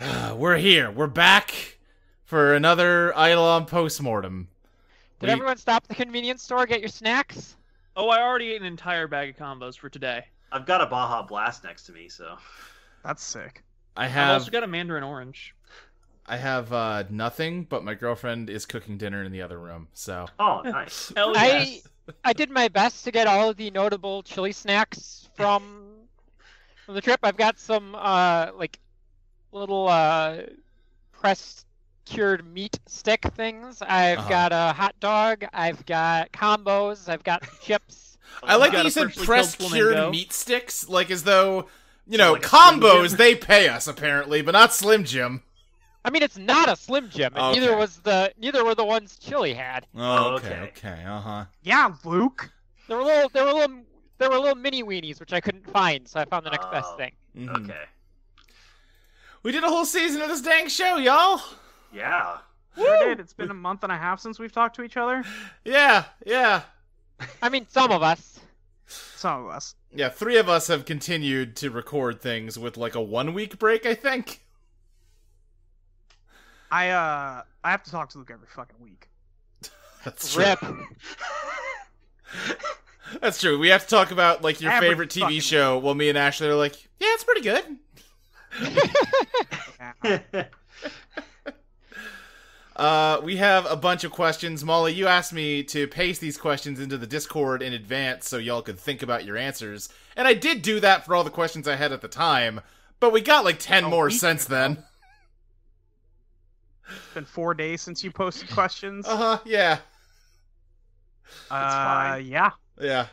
We're here. We're back for another Eidolon Post-Mortem. Did everyone stop at the convenience store, get your snacks? Oh, I already ate an entire bag of combos for today. I've got a Baja Blast next to me, so... That's sick. I've also got a Mandarin Orange. I have nothing, but my girlfriend is cooking dinner in the other room, so... Oh, nice. Hell yes. I did my best to get all of the notable chili snacks from the trip. I've got some, little, pressed cured meat stick things. I've got a hot dog. I've got combos. I've got chips. I like that you said pressed cured meat sticks, like as though, you know, like combos, they pay us, apparently, but not Slim Jim. I mean, it's not a Slim Jim. And okay. Neither were the ones Chili had. Oh, okay, uh-huh. Yeah, Luke. They were little mini weenies, which I couldn't find, so I found the next best thing. Mm-hmm. Okay. We did a whole season of this dang show, y'all. Yeah. Sure did. It's been a month and a half since we've talked to each other. Yeah. I mean, some of us. Some of us. Yeah, 3 of us have continued to record things with like a 1-week break, I think. I have to talk to Luke every fucking week. That's true. Rip. That's true. We have to talk about like your Every favorite TV show while me and Ashley are like, yeah, it's pretty good. We have a bunch of questions. Molly, you asked me to paste these questions into the Discord in advance so y'all could think about your answers. And I did do that for all the questions I had at the time, but we got like 10 more since then. It's been 4 days since you posted questions. Yeah. That's fine. Yeah. Yeah.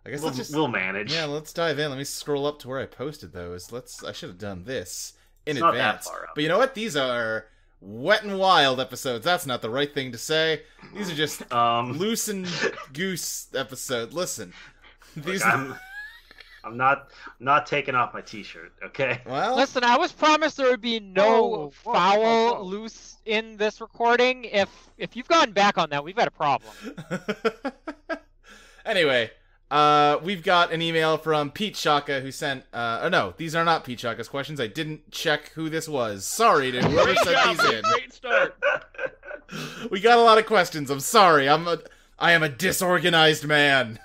I guess we'll manage. Yeah, let's dive in. Let me scroll up to where I posted those. I should have done this in It's not advance. that far up. But you know what? These are wet and wild episodes. That's not the right thing to say. These are just loose and goose episode. Listen. These I'm not taking off my t-shirt, okay? Well, Listen, I was promised there would be no foul loose in this recording. If you've gone back on that, we've got a problem. Anyway, we've got an email from Pete Shaka who sent... no, these are not Pete Shaka's questions. I didn't check who this was. Sorry to whoever sent these in. Great start. We got a lot of questions. I'm sorry. I am a disorganized man.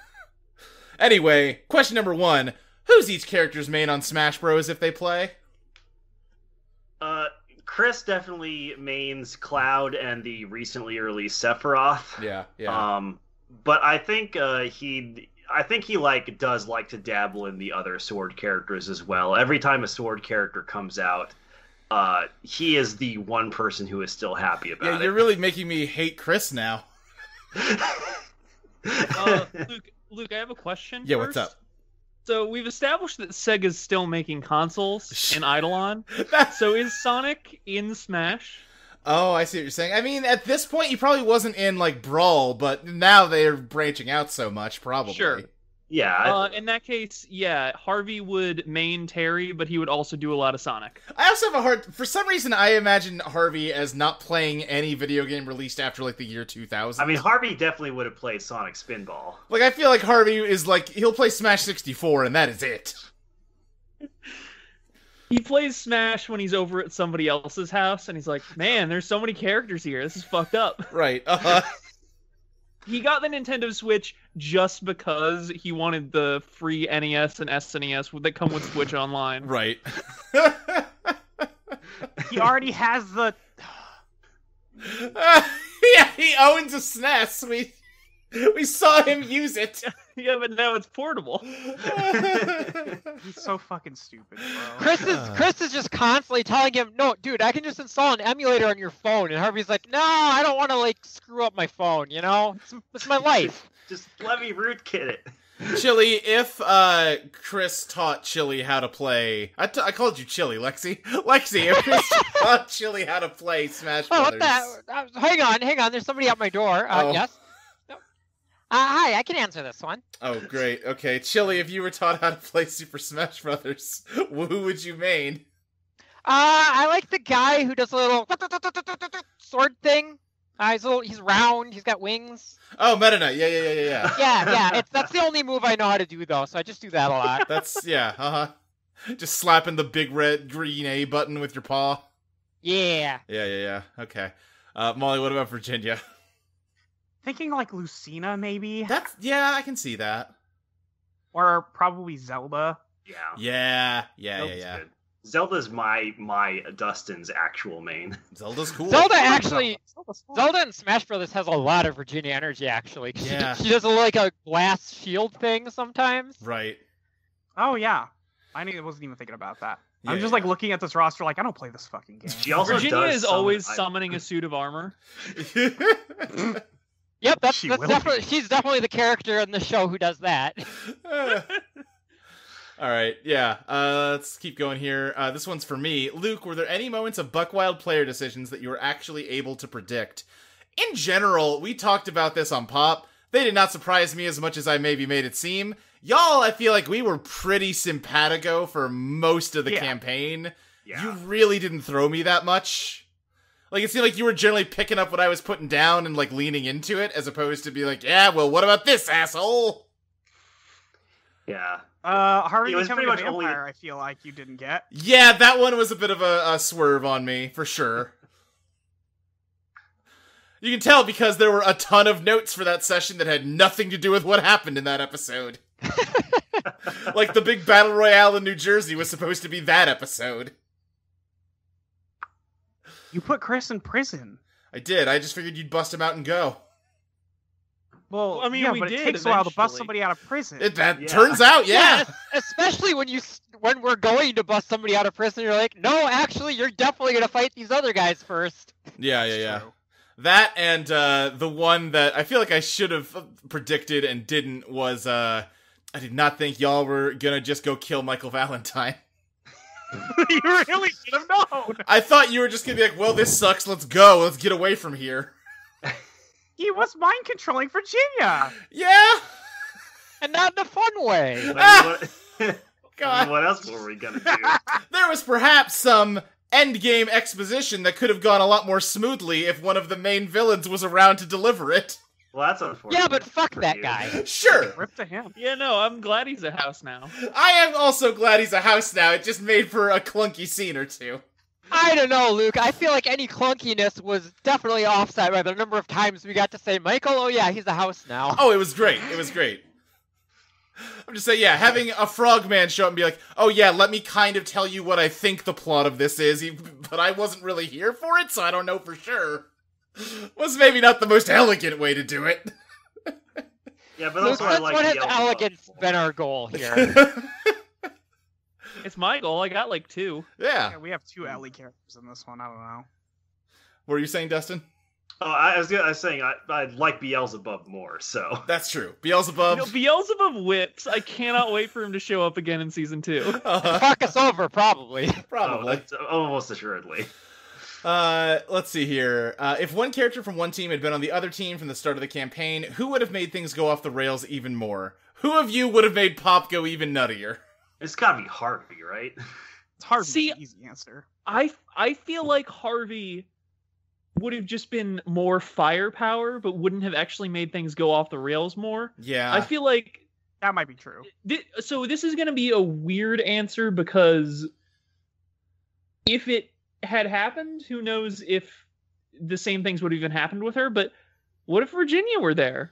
Anyway, question number 1. Who's each character's main on Smash Bros. If they play? Chris definitely mains Cloud and the recently released Sephiroth. Yeah. But I think he does like to dabble in the other sword characters as well. Every time a sword character comes out, he is the one person who is still happy about it. Yeah, you're really making me hate Chris now. Luke, I have a question. Yeah, first. what's up? So we've established that Sega's still making consoles in Eidolon. So is Sonic in Smash? Oh, I see what you're saying. I mean, at this point, he probably wasn't in, like, Brawl, but now they're branching out so much, probably. Sure. Yeah. In that case, yeah, Harvey would main Terry, but he would also do a lot of Sonic. I also have for some reason, I imagine Harvey as not playing any video game released after, like, the year 2000. I mean, Harvey definitely would have played Sonic Spinball. Like, I feel like Harvey is, like, he'll play Smash 64, and that is it. He plays Smash when he's over at somebody else's house, and he's like, man, there's so many characters here. This is fucked up. Right. He got the Nintendo Switch just because he wanted the free NES and SNES that come with Switch Online. Right. He already has the... Yeah, he owns a SNES. We saw him use it. Yeah, but now it's portable. He's so fucking stupid, bro. Chris is just constantly telling him, no, dude, I can just install an emulator on your phone. And Harvey's like, no, I don't want to, like, screw up my phone, you know? It's my life. Just let me rootkit it. Chili, if Chris taught Chili how to play... I called you Chili, Lexi. Lexi, if Chris taught Chili how to play Smash Brothers... What the... Hang on, there's somebody at my door. Yes? Hi, I can answer this one. Oh, great. Okay, Chili, if you were taught how to play Super Smash Brothers, who would you main? I like the guy who does a little sword thing. He's round, he's got wings. Oh, Meta Knight, yeah. Yeah, that's the only move I know how to do, though, so I just do that a lot. Just slapping the big red green A button with your paw. Yeah. Yeah. Okay. Molly, what about Virginia? Thinking like Lucina, maybe, Yeah, I can see that. or probably Zelda. Yeah. Yeah. Good. Zelda's my Dustin's actual main. Zelda's cool. Zelda actually, Zelda's fun. Zelda in Smash Brothers has a lot of Virginia energy, actually. Yeah. She does like a glass shield thing sometimes. Right. Oh yeah, wasn't even thinking about that. I'm Yeah, just like looking at this roster, like I don't play this fucking game. She also Virginia does is always summon- summoning a suit of armor. Yep, that's She will definitely be. she's definitely the character in the show who does that. All right, yeah. Let's keep going here. This one's for me. Luke, were there any moments of Buckwild player decisions that you were actually able to predict? In general, we talked about this on Pop. They did not surprise me as much as I maybe made it seem. Y'all, I feel like we were pretty simpatico for most of the campaign. Yeah. You really didn't throw me that much. Like, it seemed like you were generally picking up what I was putting down and, like, leaning into it, as opposed to be like, yeah, well, what about this, asshole? Yeah. Harvey It was becoming pretty a much only- vampire, I feel like you didn't get. Yeah, that one was a bit of a swerve on me, for sure. You can tell because there were a ton of notes for that session that had nothing to do with what happened in that episode. Like, the big battle royale in New Jersey was supposed to be that episode. You put Chris in prison. I did, I just figured you'd bust him out and go. Well, I mean, yeah, we but did it takes a while to bust eventually. somebody out of prison. That Yeah. turns out, yeah. Especially when we're going to bust somebody out of prison, you're like, no, actually, you're definitely gonna fight these other guys first. Yeah. True. That and the one that I feel like I should have predicted and didn't was I did not think y'all were gonna just go kill Michael Valentine. You really should have known. I thought you were just gonna be like, well, this sucks, let's go, let's get away from here. He was mind controlling Virginia. Yeah? And not in a fun way. God. What else were we gonna do? There was perhaps some endgame exposition that could have gone a lot more smoothly if one of the main villains was around to deliver it. Well, that's unfortunate. Yeah, but fuck for that you. guy. Sure. Rip to him. Yeah, no, I'm glad he's a house now. I am also glad he's a house now, it just made for a clunky scene or two. I don't know, Luke. I feel like any clunkiness was definitely offset by the number of times we got to say, Michael, oh yeah, he's a house now. Oh, it was great. It was great. I'm just saying, yeah, having a frogman show up and be like, oh yeah, let me kind of tell you what I think the plot of this is, but I wasn't really here for it, so I don't know for sure, was maybe not the most elegant way to do it. Yeah, but Luke, also I since like when has the Beelzebub. elegance been our goal here? It's my goal. I got like 2. Yeah. Yeah, we have two Ellie characters in this one. I don't know. What were you saying, Dustin? Oh, I was saying I like Beelzebub more, so. That's true. Beelzebub. You know, Beelzebub whips. I cannot wait for him to show up again in season 2. Fuck us over, probably. Oh, Probably. that's almost assuredly. Let's see here. If one character from one team had been on the other team from the start of the campaign, who would have made things go off the rails even more? Who of you would have made Pop go even nuttier? It's gotta be Harvey, right? It's hard. See, to easy answer. I feel like Harvey would have just been more firepower, but wouldn't have actually made things go off the rails more. Yeah. I feel like That might be true. so this is going to be a weird answer because if it had happened, who knows if the same things would have even happened with her, but what if Virginia were there?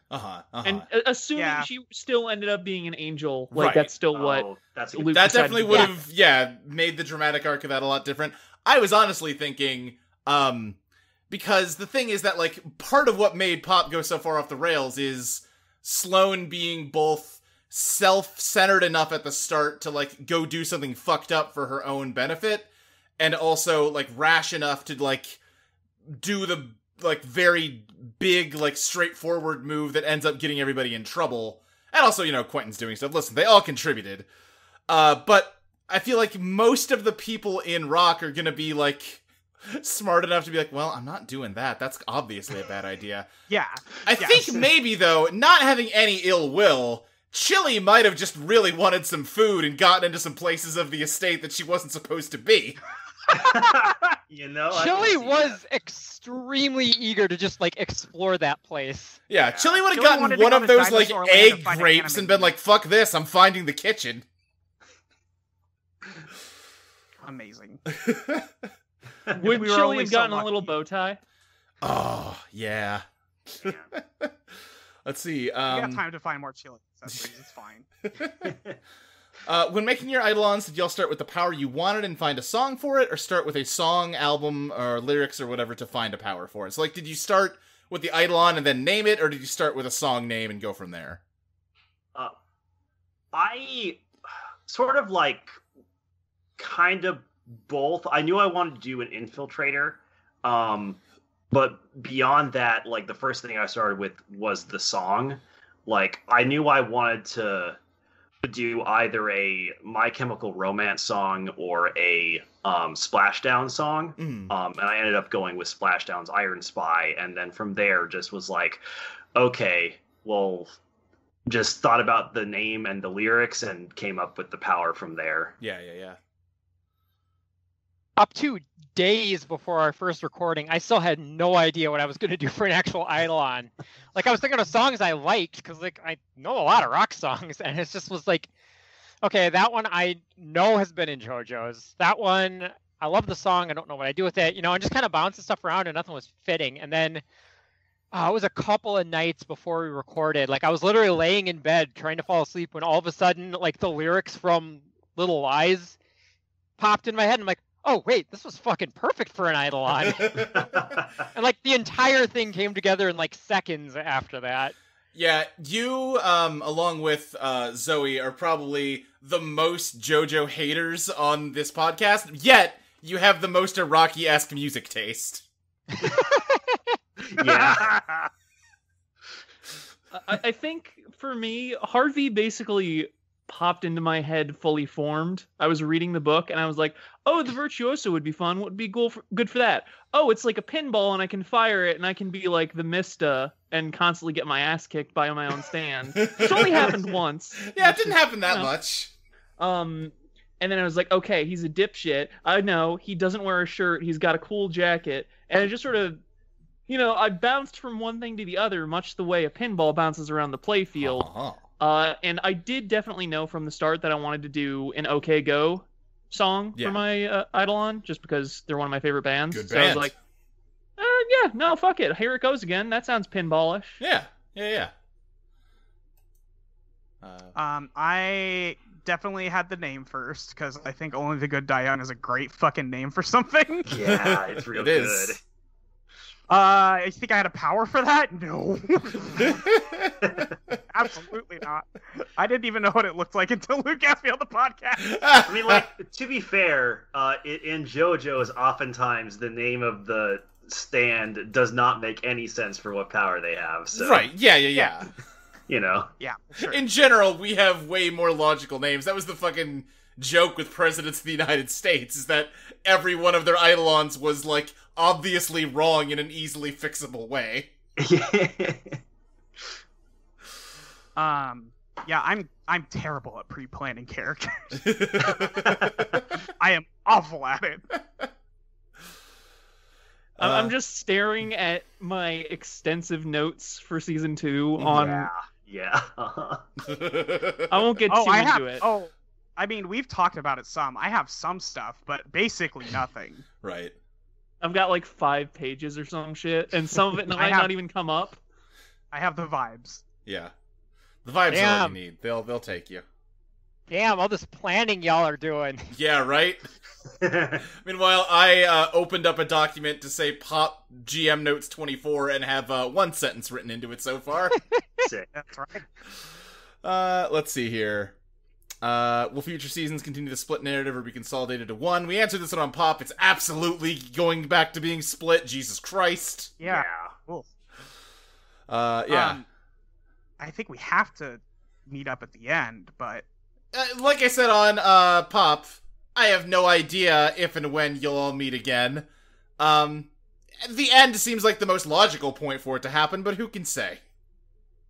And assuming Yeah. she still ended up being an angel, like Right. that's still what Oh, that's Luke That decided definitely to would do. have, made the dramatic arc of that a lot different. I was honestly thinking, because the thing is that, like, part of what made Pop go so far off the rails is Sloane being both self-centered enough at the start to, like, go do something fucked up for her own benefit, and also, like, rash enough to, like, do the, like, very big, like, straightforward move that ends up getting everybody in trouble. And also, Quentin's doing stuff. Listen, they all contributed. But I feel like most of the people in Rock are gonna be, like, smart enough to be like, well, I'm not doing that. That's obviously a bad idea. Yeah. I think maybe, though, not having any ill will, Chili might have just really wanted some food and gotten into some places of the estate that she wasn't supposed to be. I Chili can see was extremely eager to just, like, explore that place. Yeah, Chili would have Chili gotten wanted to one go of to those, like, Dinosaur Land egg and find a grapes can and of been like, fuck this, I'm finding the kitchen. Amazing. Would We were Chili only have so gotten a lucky. little bow tie? Oh, yeah. Man. Let's see. We got time to find more chili accessories. It's fine. When making your Eidolons, did y'all start with the power you wanted and find a song for it, or start with a song, album, or lyrics, or whatever to find a power for it? So, like, did you start with the Eidolon and then name it, or did you start with a song name and go from there? I sort of like kind of both. I knew I wanted to do an infiltrator, but beyond that, like the first thing I started with was the song. Like I knew I wanted to do either a My Chemical Romance song or a Splashdown song, and I ended up going with Splashdown's Iron Spy, and then from there just was like, okay, well, just thought about the name and the lyrics and came up with the power from there. Yeah. Up to days before our first recording, I still had no idea what I was going to do for an actual Eidolon. Like, I was thinking of songs I liked, because, like, I know a lot of rock songs, and it just was like, okay, that one I know has been in JoJo's. That one, I love the song, I don't know what I do with it, and just kind of bouncing stuff around, and nothing was fitting. And then it was a couple of nights before we recorded. Like, I was literally laying in bed trying to fall asleep when all of a sudden, like, the lyrics from Little Lies popped in my head, and I'm like, oh, wait, this was fucking perfect for an Eidolon. And, like, the entire thing came together in, like, seconds after that. Yeah, you, along with Zoe, are probably the most JoJo haters on this podcast, yet you have the most Iraqi-esque music taste. Yeah. I think for me, Harvey basically popped into my head fully formed. I was reading the book and I was like, oh, the Virtuoso would be fun. What would be good for that? Oh, it's like a pinball and I can fire it and I can be like the Mista and constantly get my ass kicked by my own stand. Which only happened once. Yeah, it didn't happen that much. And then I was like, okay, he's a dipshit. I know, he doesn't wear a shirt. He's got a cool jacket. And it just sort of, I bounced from one thing to the other, much the way a pinball bounces around the playfield. Uh-huh. And I did definitely know from the start that I wanted to do an OK Go song for my Eidolon, just because they're one of my favorite bands. Good so band. I was like, yeah, no, fuck it. Here it goes again. That sounds pinballish. Yeah. I definitely had the name first, because I think Only the Good Die Young is a great fucking name for something. Yeah, it's real It good. is. I think I had a power for that? No. Absolutely not. I didn't even know what it looked like until Luke asked me on the podcast. I mean, like, to be fair, in JoJo's, oftentimes the name of the stand does not make any sense for what power they have. So, Right, yeah. Yeah, sure. In general, we have way more logical names. That was the fucking joke with presidents of the United States, is that every one of their Eidolons was, like, obviously wrong in an easily fixable way. Yeah, I'm terrible at pre-planning characters. I am awful at it. I'm just staring at my extensive notes for season 2 on. Yeah. I won't get too into it. Oh, I mean, we've talked about it some. I have some stuff, but basically nothing. Right. I've got like 5 pages or some shit, and some of it might not even come up. I have the vibes. Yeah. The vibes are all you need. They'll take you. Damn, all this planning y'all are doing. Yeah, right? Meanwhile, I opened up a document to say Pop GM Notes 24 and have one sentence written into it so far. Sick. That's right. Let's see here. Will future seasons continue the split narrative or be consolidated to one? We answered this one on Pop. It's absolutely going back to being split. Jesus Christ. Yeah. Cool. Yeah. I think we have to meet up at the end, but Like I said on Pop, I have no idea if and when you'll all meet again. The end seems like the most logical point for it to happen, but who can say?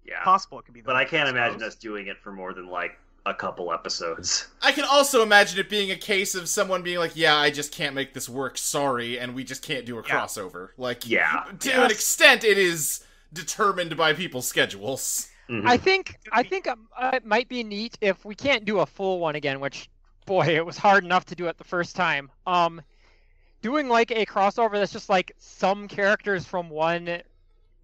Yeah. possible it could be. But I can't imagine us doing it for more than, like, a couple episodes. I can also imagine it being a case of someone being like, yeah, I just can't make this work, sorry, and we just can't do a crossover. Like, to an extent, it is determined by people's schedules. Mm-hmm. I think it might be neat if we can't do a full one again, which, boy, it was hard enough to do it the first time. doing like a crossover that's just like some characters from one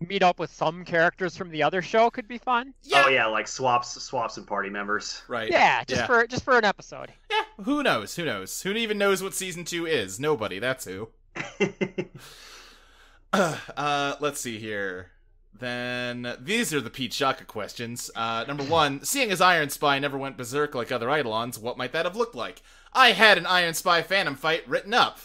meet up with some characters from the other show could be fun. Yeah. Oh yeah, like swaps and party members. Right. Yeah, just for an episode. Yeah, who knows? Who even knows what season 2 is? Nobody, that's who. Let's see here. Then, these are the Pete Shaka questions. Number 1, seeing as Iron Spy never went berserk like other Eidolons, what might that have looked like? I had an Iron Spy Phantom fight written up.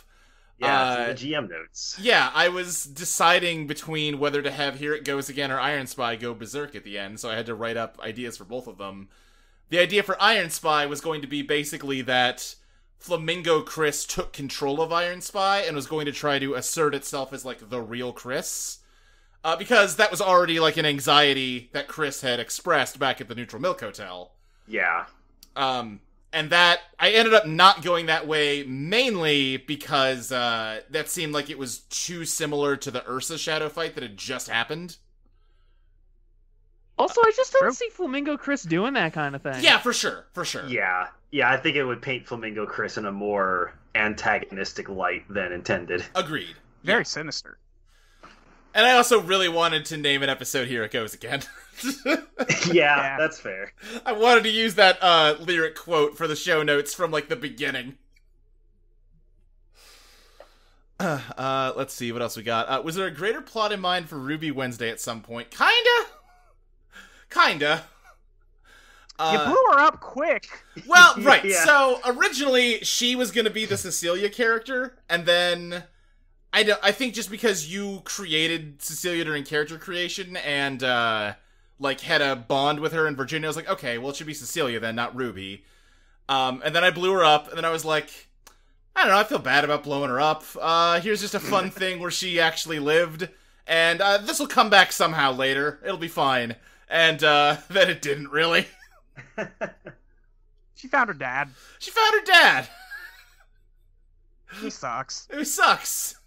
Yeah, the GM notes. Yeah, I was deciding between whether to have Here It Goes Again or Iron Spy go berserk at the end, so I had to write up ideas for both of them. The idea for Iron Spy was going to be basically that Flamingo Chris took control of Iron Spy and was going to try to assert itself as, like, the real Chris. Because that was already, like, an anxiety that Chris had expressed back at the Neutral Milk Hotel. Yeah. And that, I ended up not going that way, mainly because that seemed like it was too similar to the Ursa Shadow fight that had just happened. Also, I just don't see Flamingo Chris doing that kind of thing. Yeah, for sure. Yeah, I think it would paint Flamingo Chris in a more antagonistic light than intended. Agreed. Very sinister. And I also really wanted to name an episode Here It Goes Again. Yeah, that's fair. I wanted to use that lyric quote for the show notes from, like, the beginning. Let's see, what else we got? Was there a greater plot in mind for Ruby Wednesday at some point? Kinda. You blew her up quick. Well, right, Yeah. So originally she was gonna be the Cecilia character, and then I think just because you created Cecilia during character creation and like had a bond with her in Virginia, I was like, okay, well it should be Cecilia then, not Ruby. And then I blew her up, and then I was like, I don't know, I feel bad about blowing her up. Here's just a fun thing where she actually lived, and this will come back somehow later. It'll be fine. And then it didn't really. She found her dad. She found her dad. He sucks. It sucks.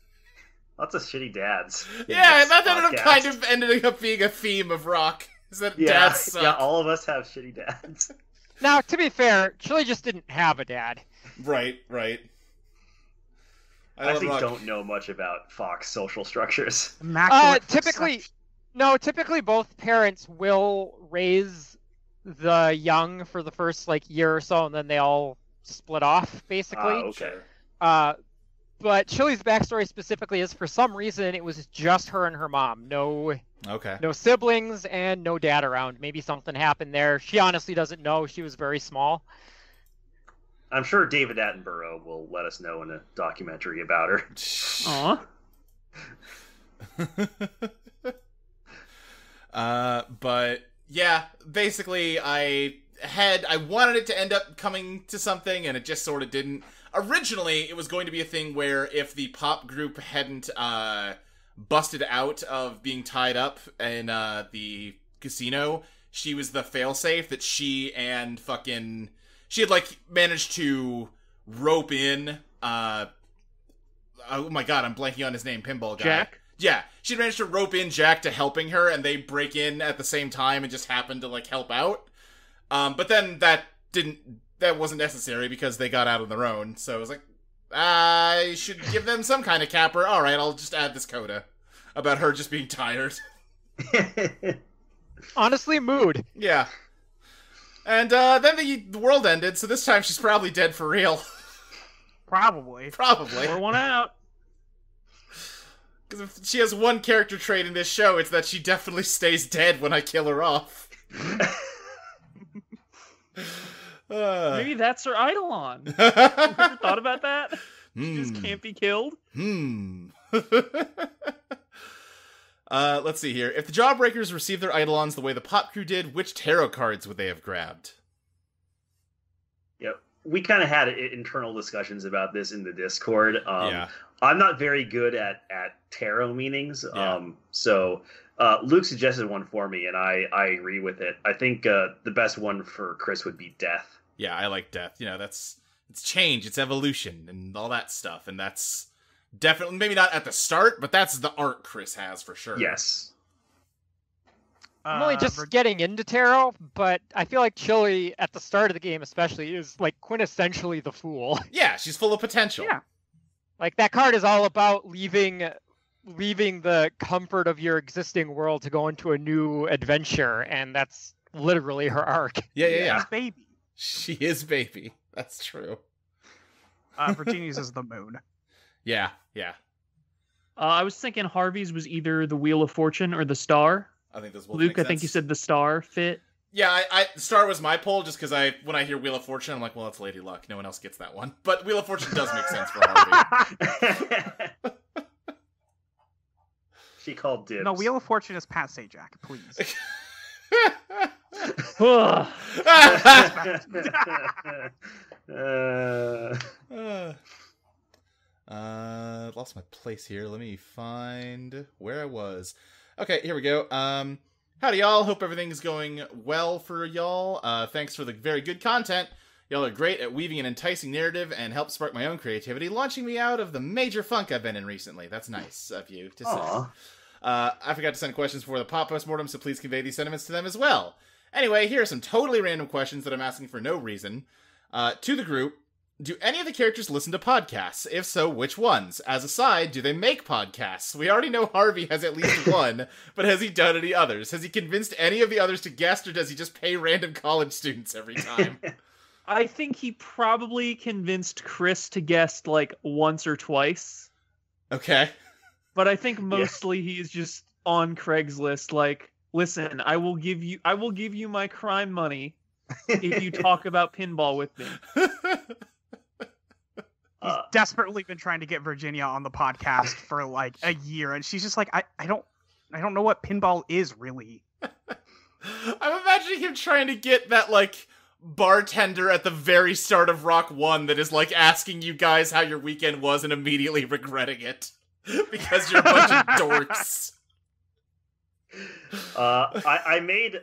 Lots of shitty dads. Yeah, in this that ended up podcast. kind of ending up being a theme of Rock. Is that Yeah, dads suck. yeah, all of us have shitty dads. Now, to be fair, Chili just didn't have a dad. Right. I love actually Rock. don't know much about Fox social structures. Immaculate Typically both parents will raise the young for the first like year or so, and then they all split off, basically. Okay. But Chili's backstory specifically is, for some reason, it was just her and her mom. No siblings and no dad around. Maybe something happened there. She honestly doesn't know. She was very small. I'm sure David Attenborough will let us know in a documentary about her. Aw. But yeah, basically I wanted it to end up coming to something, and it just sort of didn't. Originally, it was going to be a thing where if the pop group hadn't busted out of being tied up in the casino, she was the failsafe that she had like managed to rope in oh my god, I'm blanking on his name, pinball guy. Jack? Yeah, she managed to rope in Jack to helping her, and they break in at the same time and just happen to, like, help out. But then that wasn't necessary because they got out on their own, so I was like, I should give them some kind of capper. Alright, I'll just add this coda about her just being tired. Honestly, mood. Yeah. And then the world ended, so this time she's probably dead for real. Probably. Pour one out. Because if she has one character trait in this show, it's that she definitely stays dead when I kill her off. Maybe that's her Eidolon. You ever thought about that? She just can't be killed? Let's see here. If the Jawbreakers received their Eidolons the way the Pop Crew did, which tarot cards would they have grabbed? Yep. We kind of had internal discussions about this in the Discord. Yeah. I'm not very good at tarot meanings. Yeah. So Luke suggested one for me, and I agree with it. I think the best one for Chris would be Death. Yeah, I like Death. You know, it's change, it's evolution, and all that stuff. And that's definitely, maybe not at the start, but that's the arc Chris has for sure. Yes. I'm only just getting into tarot, but I feel like Chili, at the start of the game especially, is like quintessentially the fool. Yeah, she's full of potential. Yeah. Like, that card is all about leaving the comfort of your existing world to go into a new adventure, and that's literally her arc. Yeah. She's baby. She is baby. That's true. Virginia's is the moon. Yeah. I was thinking Harvey's was either the Wheel of Fortune or the Star. I think those both Luke, make I think you sense. said the Star fit. Yeah, Star was my poll just because when I hear Wheel of Fortune, I'm like, well, it's Lady Luck. No one else gets that one. But Wheel of Fortune does make sense for Harvey. She called dibs. No, Wheel of Fortune is Pat Sajak, please. Ugh. Lost my place here. Let me find where I was. Okay, here we go. Howdy, y'all. Hope everything's going well for y'all. Thanks for the very good content. Y'all are great at weaving an enticing narrative and help spark my own creativity, launching me out of the major funk I've been in recently. That's nice of you to say. I forgot to send questions for the pop Post-Mortem, so please convey these sentiments to them as well. Anyway, here are some totally random questions that I'm asking for no reason. To the group, do any of the characters listen to podcasts? If so, which ones? As a side, do they make podcasts? We already know Harvey has at least one, but has he done any others? Has he convinced any of the others to guest, or does he just pay random college students every time? I think he probably convinced Chris to guest like once or twice. Okay. But I think mostly he's just on Craigslist like, listen, I will give you my crime money if you talk about pinball with me. He's desperately been trying to get Virginia on the podcast for like a year, and she's just like, I don't know what pinball is really. I'm imagining him trying to get that, like, bartender at the very start of Rock 1 that is, like, asking you guys how your weekend was and immediately regretting it. Because you're a bunch of dorks. I made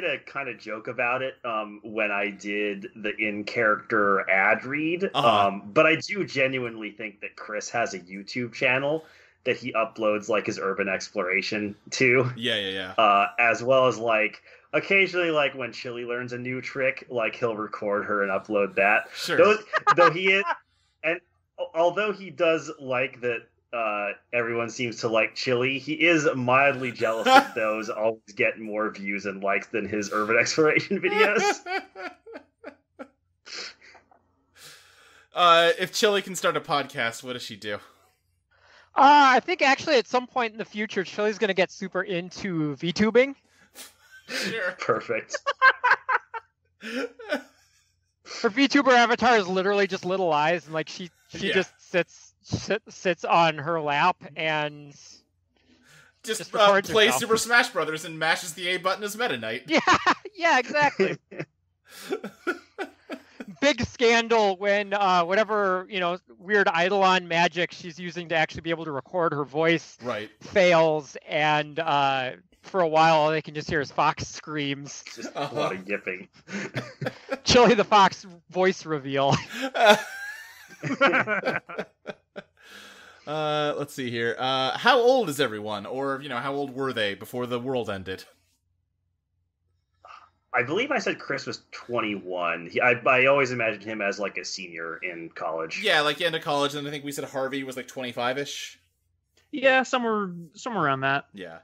a kind of joke about it when I did the in-character ad read, but I do genuinely think that Chris has a YouTube channel that he uploads like his urban exploration to. Yeah. As well as like occasionally, like when Chili learns a new trick, like he'll record her and upload that. Sure. Though he is, and although he does like that. Everyone seems to like Chili. He is mildly jealous that those always get more views and likes than his urban exploration videos. If Chili can start a podcast, what does she do? I think actually at some point in the future, Chili's going to get super into VTubing. Sure. Perfect. Her VTuber avatar is literally just little eyes, and like she just sits on her lap and just records plays herself. Super Smash Brothers and mashes the A button as Meta Knight. Yeah, exactly. Big scandal when whatever weird Eidolon magic she's using to actually be able to record her voice fails, and for a while all they can just hear is Fox screams. Just a lot of yipping. Chili the Fox voice reveal. Let's see here. How old is everyone? Or, how old were they before the world ended? I believe I said Chris was 21. I always imagined him as like a senior in college. Yeah, like end of college, and I think we said Harvey was like 25-ish. Yeah, somewhere around that. Yeah.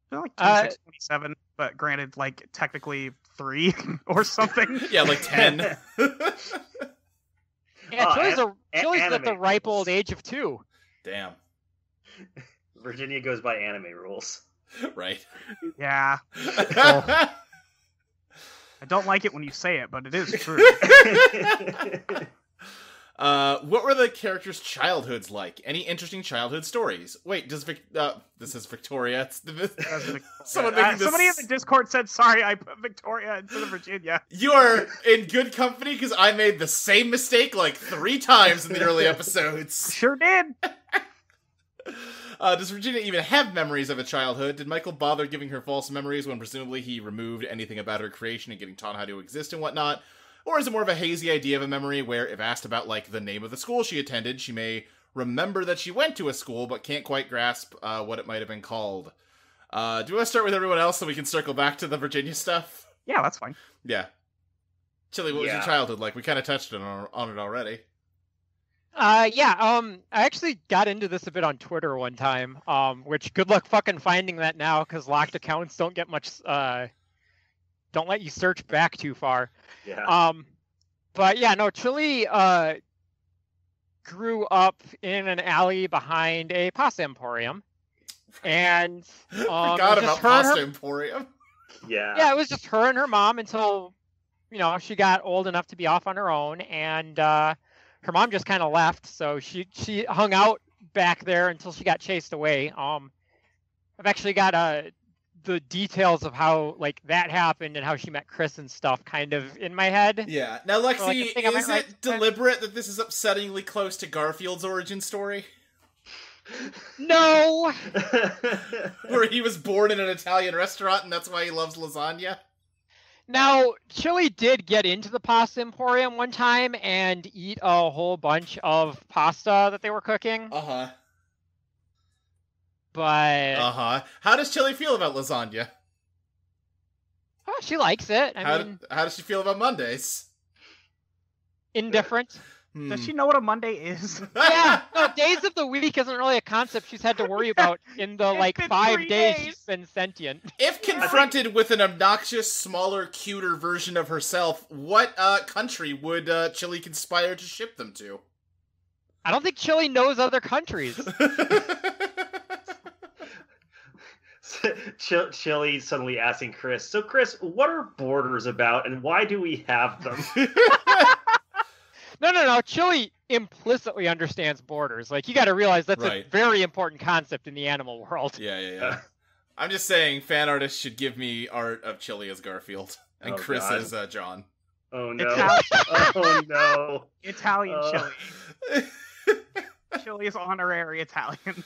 They're like 26, 27, but granted, like technically 3 or something. Yeah, like 10. Yeah, Chili's at the ripe old age of 2. Damn. Virginia goes by anime rules. Right. Yeah. I don't like it when you say it, but it is true. What were the characters' childhoods like? Any interesting childhood stories? Wait, this is Victoria. Somebody in the Discord said, sorry, I put Victoria instead of Virginia. You are in good company because I made the same mistake like 3 times in the early episodes. Sure did. Does Virginia even have memories of a childhood? Did Michael bother giving her false memories when presumably he removed anything about her creation and getting taught how to exist and whatnot? Or is it more of a hazy idea of a memory where, if asked about, like, the name of the school she attended, she may remember that she went to a school, but can't quite grasp what it might have been called? Do you want to start with everyone else so we can circle back to the Virginia stuff? Yeah, that's fine. Yeah. Chili, what was your childhood like? We kind of touched on it already. I actually got into this a bit on Twitter one time, which good luck fucking finding that now, because locked accounts don't get much, don't let you search back too far. Yeah. But yeah, no, Chili, grew up in an alley behind a pasta emporium, and, Forgot about Pasta Emporium. Yeah, it was just her and her mom until, she got old enough to be off on her own, and, her mom just kind of left, so she hung out back there until she got chased away. I've actually got the details of how that happened and how she met Chris and stuff kind of in my head. Yeah. Now, Lexi, is it deliberate that this is upsettingly close to Garfield's origin story? No! Where he was born in an Italian restaurant and that's why he loves lasagna? Now, Chili did get into the pasta emporium one time and eat a whole bunch of pasta that they were cooking. Uh-huh. But... Uh-huh. How does Chili feel about lasagna? Oh, she likes it. How does she feel about Mondays? Indifferent. Does she know what a Monday is? Yeah, no, days of the week isn't really a concept she's had to worry about in the, 5 days she's been sentient. If confronted with an obnoxious, smaller, cuter version of herself, what country would Chili conspire to ship them to? I don't think Chili knows other countries. Chili suddenly asking Chris, so Chris, what are borders about and why do we have them? No. Chili implicitly understands borders. You got to realize that's a very important concept in the animal world. Yeah. I'm just saying, fan artists should give me art of Chili as Garfield and Chris as John. Oh no! Oh no! Italian Chili. Chili is honorary Italian.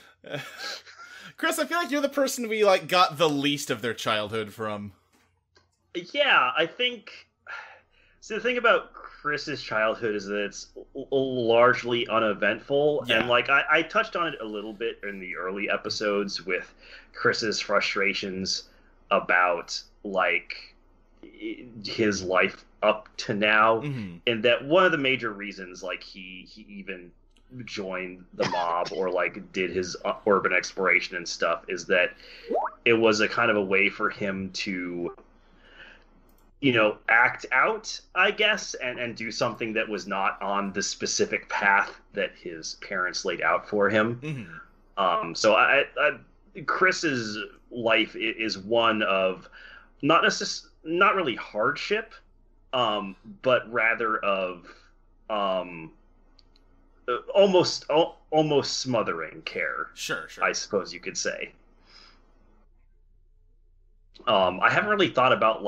Chris, I feel like you're the person we got the least of their childhood from. Yeah, I think. So the thing about Chris's childhood is that it's largely uneventful, and I touched on it a little bit in the early episodes with Chris's frustrations about his life up to now, and that one of the major reasons he even joined the mob or did his urban exploration and stuff is that it was a kind of a way for him to act out, I guess, and do something that was not on the specific path that his parents laid out for him. So Chris's life is one of not really hardship, but rather of almost smothering care. Sure. I suppose you could say. I haven't really thought about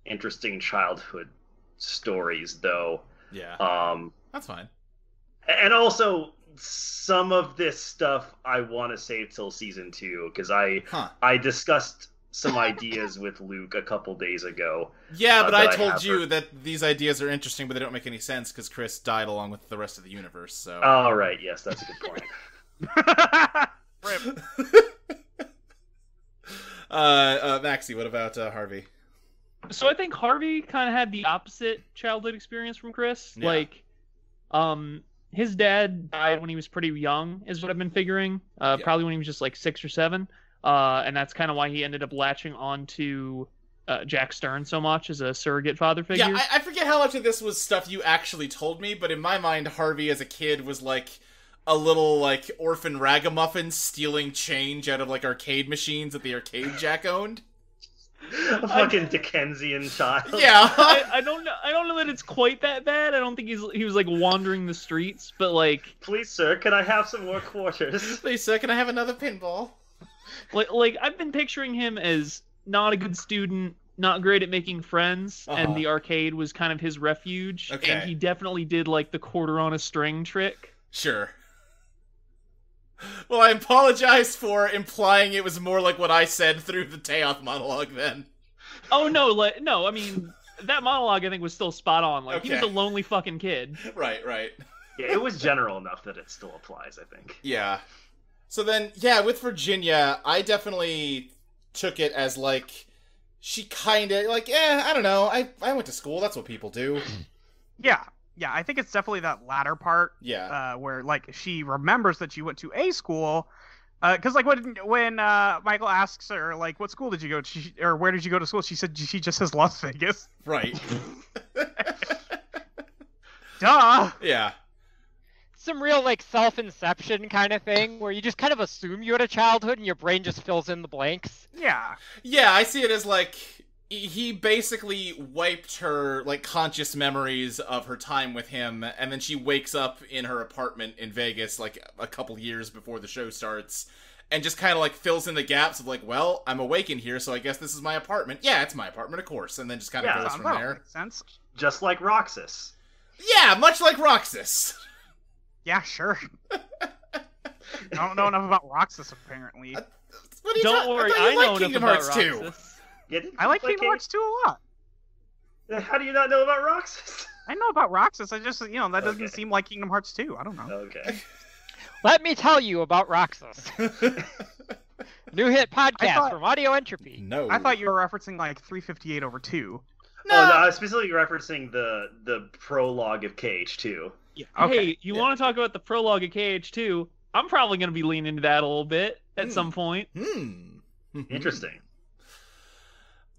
interesting childhood stories though. Yeah. That's fine. And also some of this stuff I want to save till season 2 because I discussed some ideas with Luke a couple days ago. Yeah, but I told you that these ideas are interesting, but they don't make any sense because Chris died along with the rest of the universe. So. Oh, right. Yes, that's a good point. Rip. Maxie, what about Harvey? So I think Harvey kind of had the opposite childhood experience from Chris. Yeah. His dad died when he was pretty young, is what I've been figuring. Probably when he was just 6 or 7. And that's kind of why he ended up latching on to Jack Stern so much as a surrogate father figure. Yeah, I forget how much of this was stuff you actually told me, but in my mind, Harvey as a kid was a little orphan ragamuffin stealing change out of arcade machines that the arcade Jack owned. A fucking Dickensian child. Yeah. I don't know that it's quite that bad. I don't think he was wandering the streets, but please sir, can I have some more quarters? Please sir, can I have another pinball? I've been picturing him as not a good student, not great at making friends, and the arcade was kind of his refuge. Okay. And he definitely did the quarter on a string trick. Sure. Well, I apologize for implying it was more like what I said through the Teoth monologue then. Oh, no, no, I mean, that monologue I think was still spot on. He was a lonely fucking kid. Right. Yeah, it was general enough that it still applies, I think. Yeah. So then, yeah, with Virginia, I definitely took it as she kind of, I don't know, I went to school, that's what people do. Yeah. Yeah, I think it's definitely that latter part. Yeah. Where like she remembers that she went to a school. Because like when Michael asks her like what school did you go to, or where did you go to school, she said she just says Las Vegas. Right. Duh. Yeah. Some real like self-inception kind of thing where you just kind of assume you had a childhood and your brain just fills in the blanks. Yeah. Yeah, I see it as like he basically wiped her like conscious memories of her time with him, and then she wakes up in her apartment in Vegas like a couple years before the show starts, and just kind of like fills in the gaps of like, well, I'm awake in here, so I guess this is my apartment. Yeah, it's my apartment, of course, and then just kind of goes from there. Makes sense. Just like Roxas. Yeah, much like Roxas. Yeah, sure. I don't know enough about Roxas apparently. What are you Don't worry, I, I know like enough Kingdom about Hearts 2. Roxas. Yeah, didn't I you like play Kingdom Hearts 2 a lot. How do you not know about Roxas? I know about Roxas. I just, that doesn't Okay. seem like Kingdom Hearts 2. I don't know. Okay. Let me tell you about Roxas. New hit podcast thought- from Audio Entropy. No. I thought you were referencing like 358 over 2. No, I was specifically referencing the prologue of KH2. Yeah. Hey, you Yeah. want to talk about the prologue of KH2? I'm probably going to be leaning into that a little bit at some point. Interesting.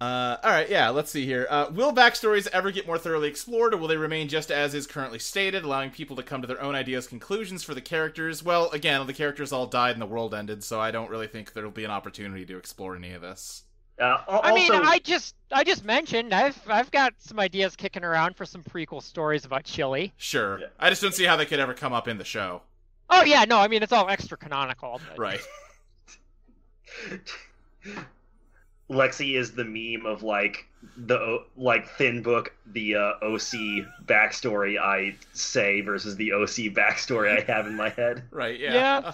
Alright, yeah, let's see here. Will backstories ever get more thoroughly explored, or will they remain just as is currently stated, allowing people to come to their own ideas, conclusions for the characters? Well, again, the characters all died and the world ended, so I don't really think there'll be an opportunity to explore any of this. I mean, I just mentioned I've got some ideas kicking around for some prequel stories about Chili. Sure. Yeah. I just don't see how they could ever come up in the show. Oh yeah, no, I mean it's all extra canonical. But... Right. Lexi is the meme of like the thin book, the OC backstory I say versus the OC backstory I have in my head. Right, yeah.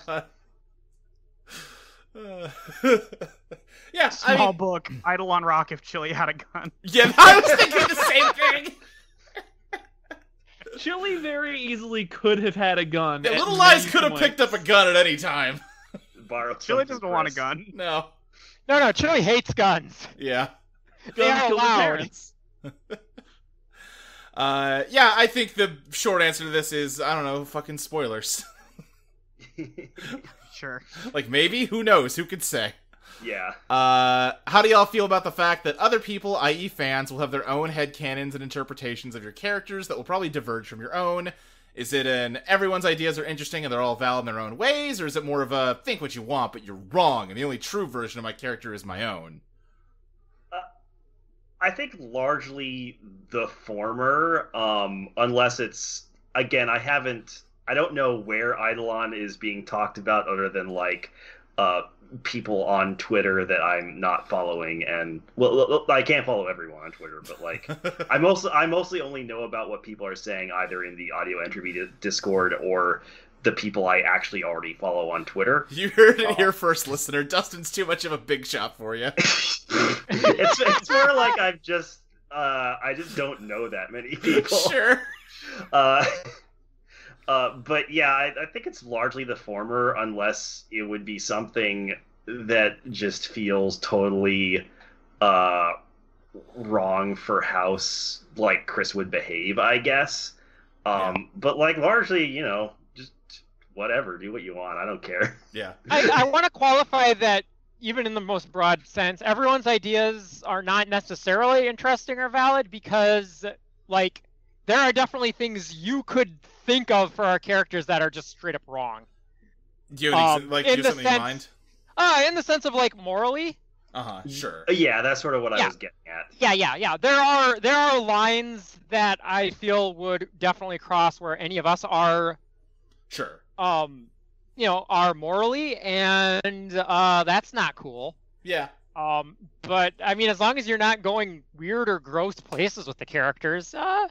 Yeah, Small book. Eidolon Rock if Chili had a gun. Yeah, I was thinking the same thing. Chili very easily could have had a gun. Yeah, at Little Lies many could have points. picked up a gun at any time. Borrow Chili something, doesn't want a Chris. gun. No. No, Chili hates guns. Yeah. They Guns are kill their loud. parents. Yeah, I think the short answer to this is, I don't know, fucking spoilers. Sure. Like, maybe? Who knows? Who could say? Yeah. How do y'all feel about the fact that other people, i.e. fans, will have their own headcanons and interpretations of your characters that will probably diverge from your own? Is it an everyone's ideas are interesting and they're all valid in their own ways, or is it more of a think what you want but you're wrong and the only true version of my character is my own? I think largely the former, unless it's, again, I don't know where Eidolon is being talked about other than like people on Twitter that I'm not following, and well, I can't follow everyone on Twitter, but like I mostly only know about what people are saying either in the Audio Entropy Discord or the people I actually already follow on Twitter. You heard it here first, listener. Dustin's too much of a big shot for you. it's more like I just don't know that many people. Sure. But yeah, I think it's largely the former, unless it would be something that just feels totally wrong for how like Chris would behave, I guess. But like largely, just whatever, do what you want. I don't care. Yeah. I want to qualify that even in the most broad sense, everyone's ideas are not necessarily interesting or valid because, like, there are definitely things you could think of for our characters that are just straight up wrong. Do you have do you have something in mind? In the sense of, like, morally. Sure. Yeah, that's sort of what I was getting at. Yeah. There are lines that I feel would definitely cross where any of us are, Sure. are morally, and that's not cool. Yeah. But I mean, as long as you're not going weird or gross places with the characters, yeah,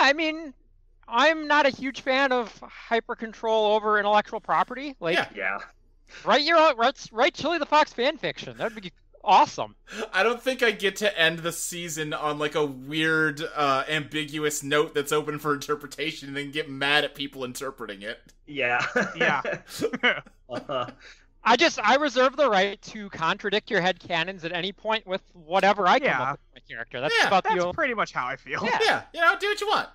I mean, I'm not a huge fan of hyper control over intellectual property. Like, Yeah. write Chili the Fox fan fiction. That'd be awesome. I don't think I get to end the season on like a weird, ambiguous note that's open for interpretation and then get mad at people interpreting it. Yeah. Yeah. I reserve the right to contradict your headcanons at any point with whatever I come up with my character. That's Yeah, about That's the pretty much how I feel. Yeah. Yeah, do what you want.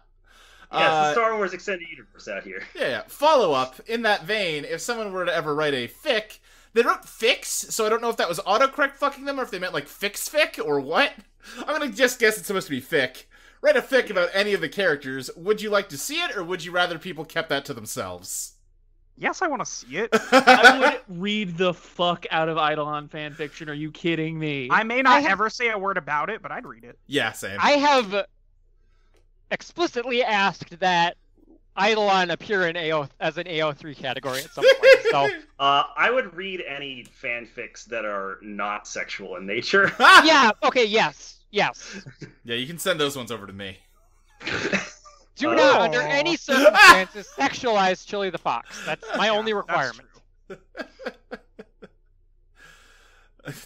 Yeah, it's the Star Wars Extended Universe out here. Yeah. Follow up, in that vein, if someone were to ever write a fic, they wrote fix, so I don't know if that was autocorrect fucking them or if they meant like fix fic or what. I'm gonna just guess it's supposed to be fic. Write a fic about any of the characters. Would you like to see it, or would you rather people kept that to themselves? Yes, I want to see it. I would read the fuck out of Eidolon fanfiction. Are you kidding me? I may not ever say a word about it, but I'd read it. Yeah, same. I have explicitly asked that Eidolon appear in as an AO3 category at some point. So I would read any fanfics that are not sexual in nature. yeah, okay, yes. Yeah, you can send those ones over to me. Do not, under any circumstances, sexualize Chili the Fox. That's my only requirement.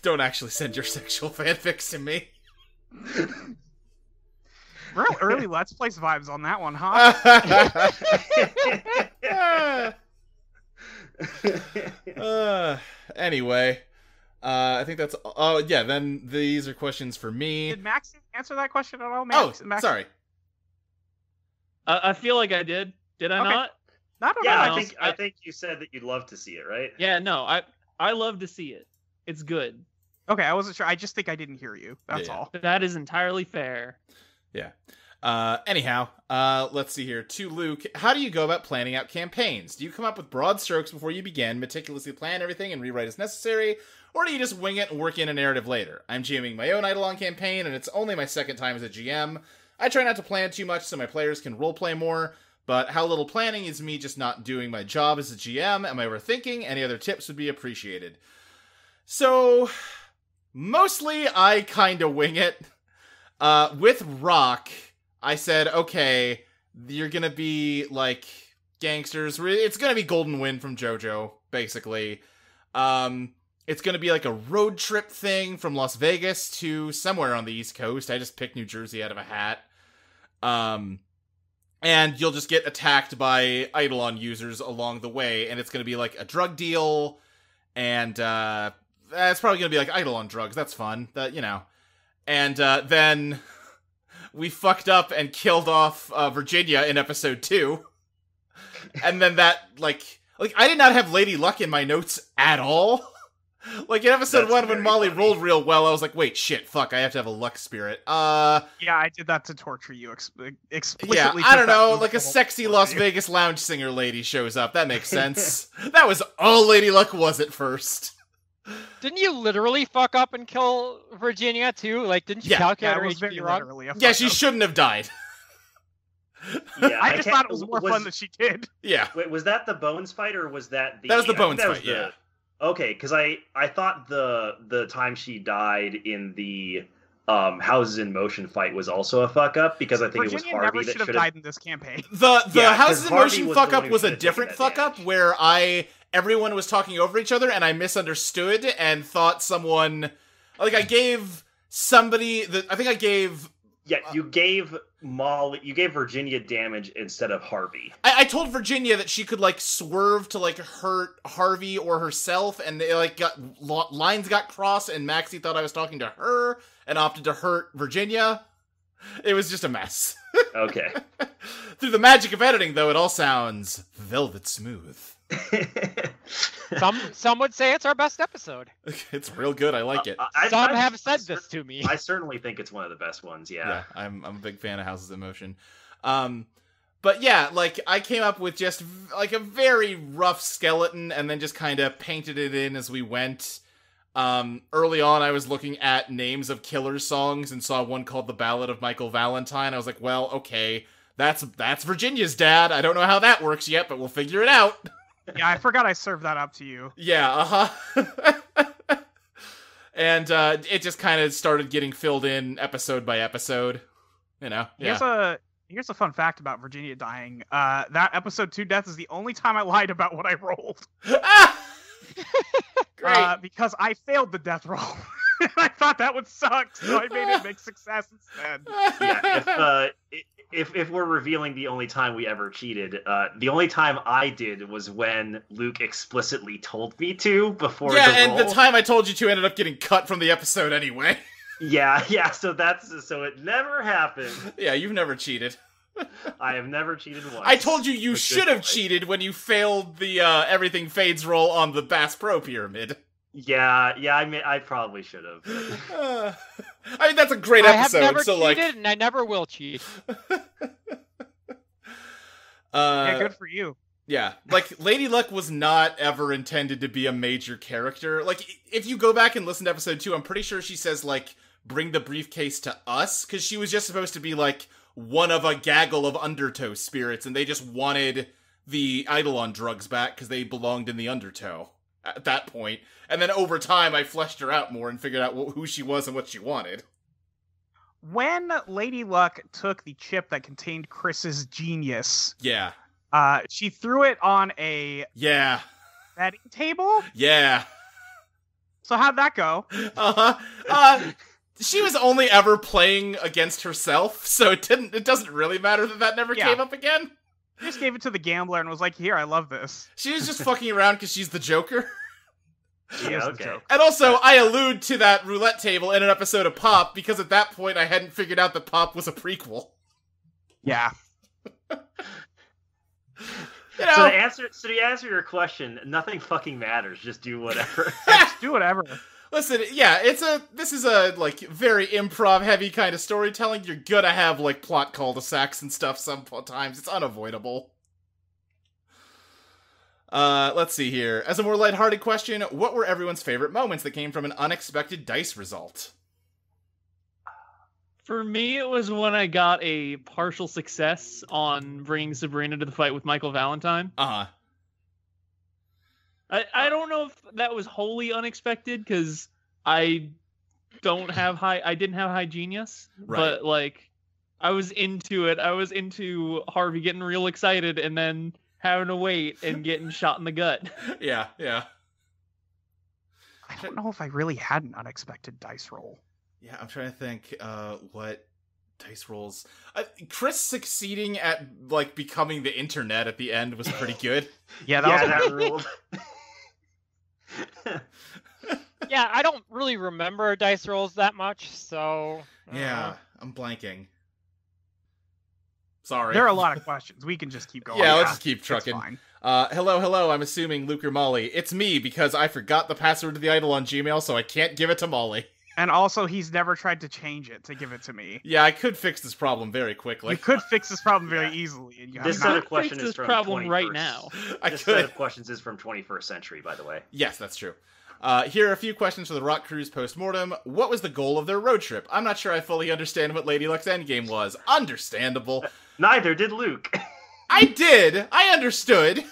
Don't actually send your sexual fanfics to me. Real early Let's Plays vibes on that one, huh? Anyway, I think that's... Oh, yeah, then these are questions for me. Did Max answer that question at all? Max, sorry. I feel like I did. Did I not? Not yeah, I think you said that you'd love to see it, right? Yeah, no, I love to see it. It's good. Okay, I wasn't sure. I just think I didn't hear you. That's all. That is entirely fair. Yeah. Anyhow, let's see here. To Luke, how do you go about planning out campaigns? Do you come up with broad strokes before you begin, meticulously plan everything and rewrite as necessary, or do you just wing it and work in a narrative later? I'm GMing my own Eidolon campaign, and it's only my second time as a GM. I try not to plan too much so my players can roleplay more, but how little planning is me just not doing my job as a GM? Am I overthinking? Any other tips would be appreciated. So, mostly I kind of wing it. With Rock, I said, okay, you're gonna be, like, gangsters. It's gonna be Golden Wind from JoJo, basically. It's gonna be, like, a road trip thing from Las Vegas to somewhere on the East Coast. I just picked New Jersey out of a hat. And you'll just get attacked by Eidolon users along the way, and it's gonna be, like, a drug deal, and, it's probably gonna be, like, Eidolon drugs. That's fun. And, then we fucked up and killed off Virginia in episode 2. And then that, like I did not have Lady Luck in my notes at all. Like, in episode 1, when Molly rolled real well, I was like, wait, shit, fuck, I have to have a luck spirit. Yeah, I did that to torture you explicitly. Yeah, I don't know, like a sexy Las Vegas lounge singer lady shows up. That makes sense. That was all Lady Luck was at first. Didn't you literally fuck up and kill Virginia, too? Like, didn't you calculate her HP wrong? Yeah, she shouldn't have died. Yeah, I just thought it was more fun that she did. Yeah. Wait, was that the Bones fight, or was that the... That was the Bones fight, yeah. Okay, because I thought the time she died in the Houses in Motion fight was also a fuck up, because I think Virginia it was Harvey that should have died in this campaign. The Houses in Motion fuck up was a different fuck up where everyone was talking over each other and I misunderstood and thought someone, like, I gave somebody Yeah, you gave Virginia damage instead of Harvey. I told Virginia that she could, like, swerve to, like, hurt Harvey or herself, and they, like, lines got crossed, and Maxie thought I was talking to her and opted to hurt Virginia. It was just a mess. Okay. Through the magic of editing, though, it all sounds velvet smooth. Some would say it's our best episode. It's real good. I like it. Some have said this to me. I certainly think it's one of the best ones. Yeah, I'm a big fan of Houses in Motion. But yeah, like, I came up with just like a very rough skeleton and then just kind of painted it in as we went. Early on, I was looking at names of killer songs and saw one called "The Ballad of Michael Valentine." I was like, well, okay, that's Virginia's dad. I don't know how that works yet, but we'll figure it out. Yeah, I forgot I served that up to you. Yeah, And it just kind of started getting filled in episode by episode. Yeah. Here's a fun fact about Virginia dying. That episode 2 death is the only time I lied about what I rolled. Great. Because I failed the death roll. I thought that would suck, so I made it make success instead. Yeah, if we're revealing the only time we ever cheated, the only time I did was when Luke explicitly told me to before the roll. Yeah, and the time I told you to ended up getting cut from the episode anyway. Yeah, so it never happened. Yeah, you've never cheated. I have never cheated once. I told you But should good have point. cheated when you failed the everything fades roll on the Bass Pro Pyramid. Yeah, I probably should have. I mean, that's a great I have episode, never so cheated, like... and I never will cheat. Yeah, good for you. Yeah, like, Lady Luck was not ever intended to be a major character. Like, if you go back and listen to episode 2, I'm pretty sure she says, like, bring the briefcase to us, because she was just supposed to be, like, one of a gaggle of Undertow spirits, and they just wanted the Eidolon drugs back because they belonged in the Undertow at that point. And then over time, I fleshed her out more and figured out who she was and what she wanted. When Lady Luck took the chip that contained Chris's genius, Yeah. she threw it on a Yeah. betting table. Yeah. So how'd that go? She was only ever playing against herself, so it doesn't really matter that never Yeah. came up again. She just gave it to the gambler and was like, "Here, I love this." She was just fucking around because she's the Joker. She Yeah, is the okay. joke. And also, I allude to that roulette table in an episode of Pop, because at that point I hadn't figured out that Pop was a prequel. Yeah. You know, So to answer your question, nothing fucking matters. Just do whatever. Just do whatever. listen, yeah, this is a, like, very improv-heavy kind of storytelling. You're gonna have, like, plot cul-de-sacs and stuff sometimes. It's unavoidable. Let's see here. As a more lighthearted question, what were everyone's favorite moments that came from an unexpected dice result? For me, it was when I got a partial success on bringing Sabrina to the fight with Michael Valentine. Uh-huh. I don't know if that was wholly unexpected, because I didn't have high genius, Right. but like I was into it. I was into Harvey getting real excited and then having to wait and getting shot in the gut. Yeah. I don't know if I really had an unexpected dice roll. Yeah, I'm trying to think what dice rolls. Chris succeeding at, like, becoming the internet at the end was pretty good. Yeah, that was that ruled. Yeah, I don't really remember dice rolls that much, so... Yeah, I'm blanking. Sorry. There are a lot of questions. We can just keep going. Yeah, let's just keep It's trucking. fine. Hello, I'm assuming Luke or Molly. It's me, because I forgot the password to the Eidolon Gmail, so I can't give it to Molly. And also, he's never tried to change it to give it to me. Yeah, I could fix this problem very quickly. You could fix this problem very easily. And you This have set not. of question Fix is this from problem 21st. right now. I This set could. of questions is from 21st century, by the way. Yes, that's true. Here are a few questions for the Rock Cruise Post-Mortem. What was the goal of their road trip? I'm not sure I fully understand what Lady Luck's endgame was. Understandable. Neither did Luke. I did! I understood!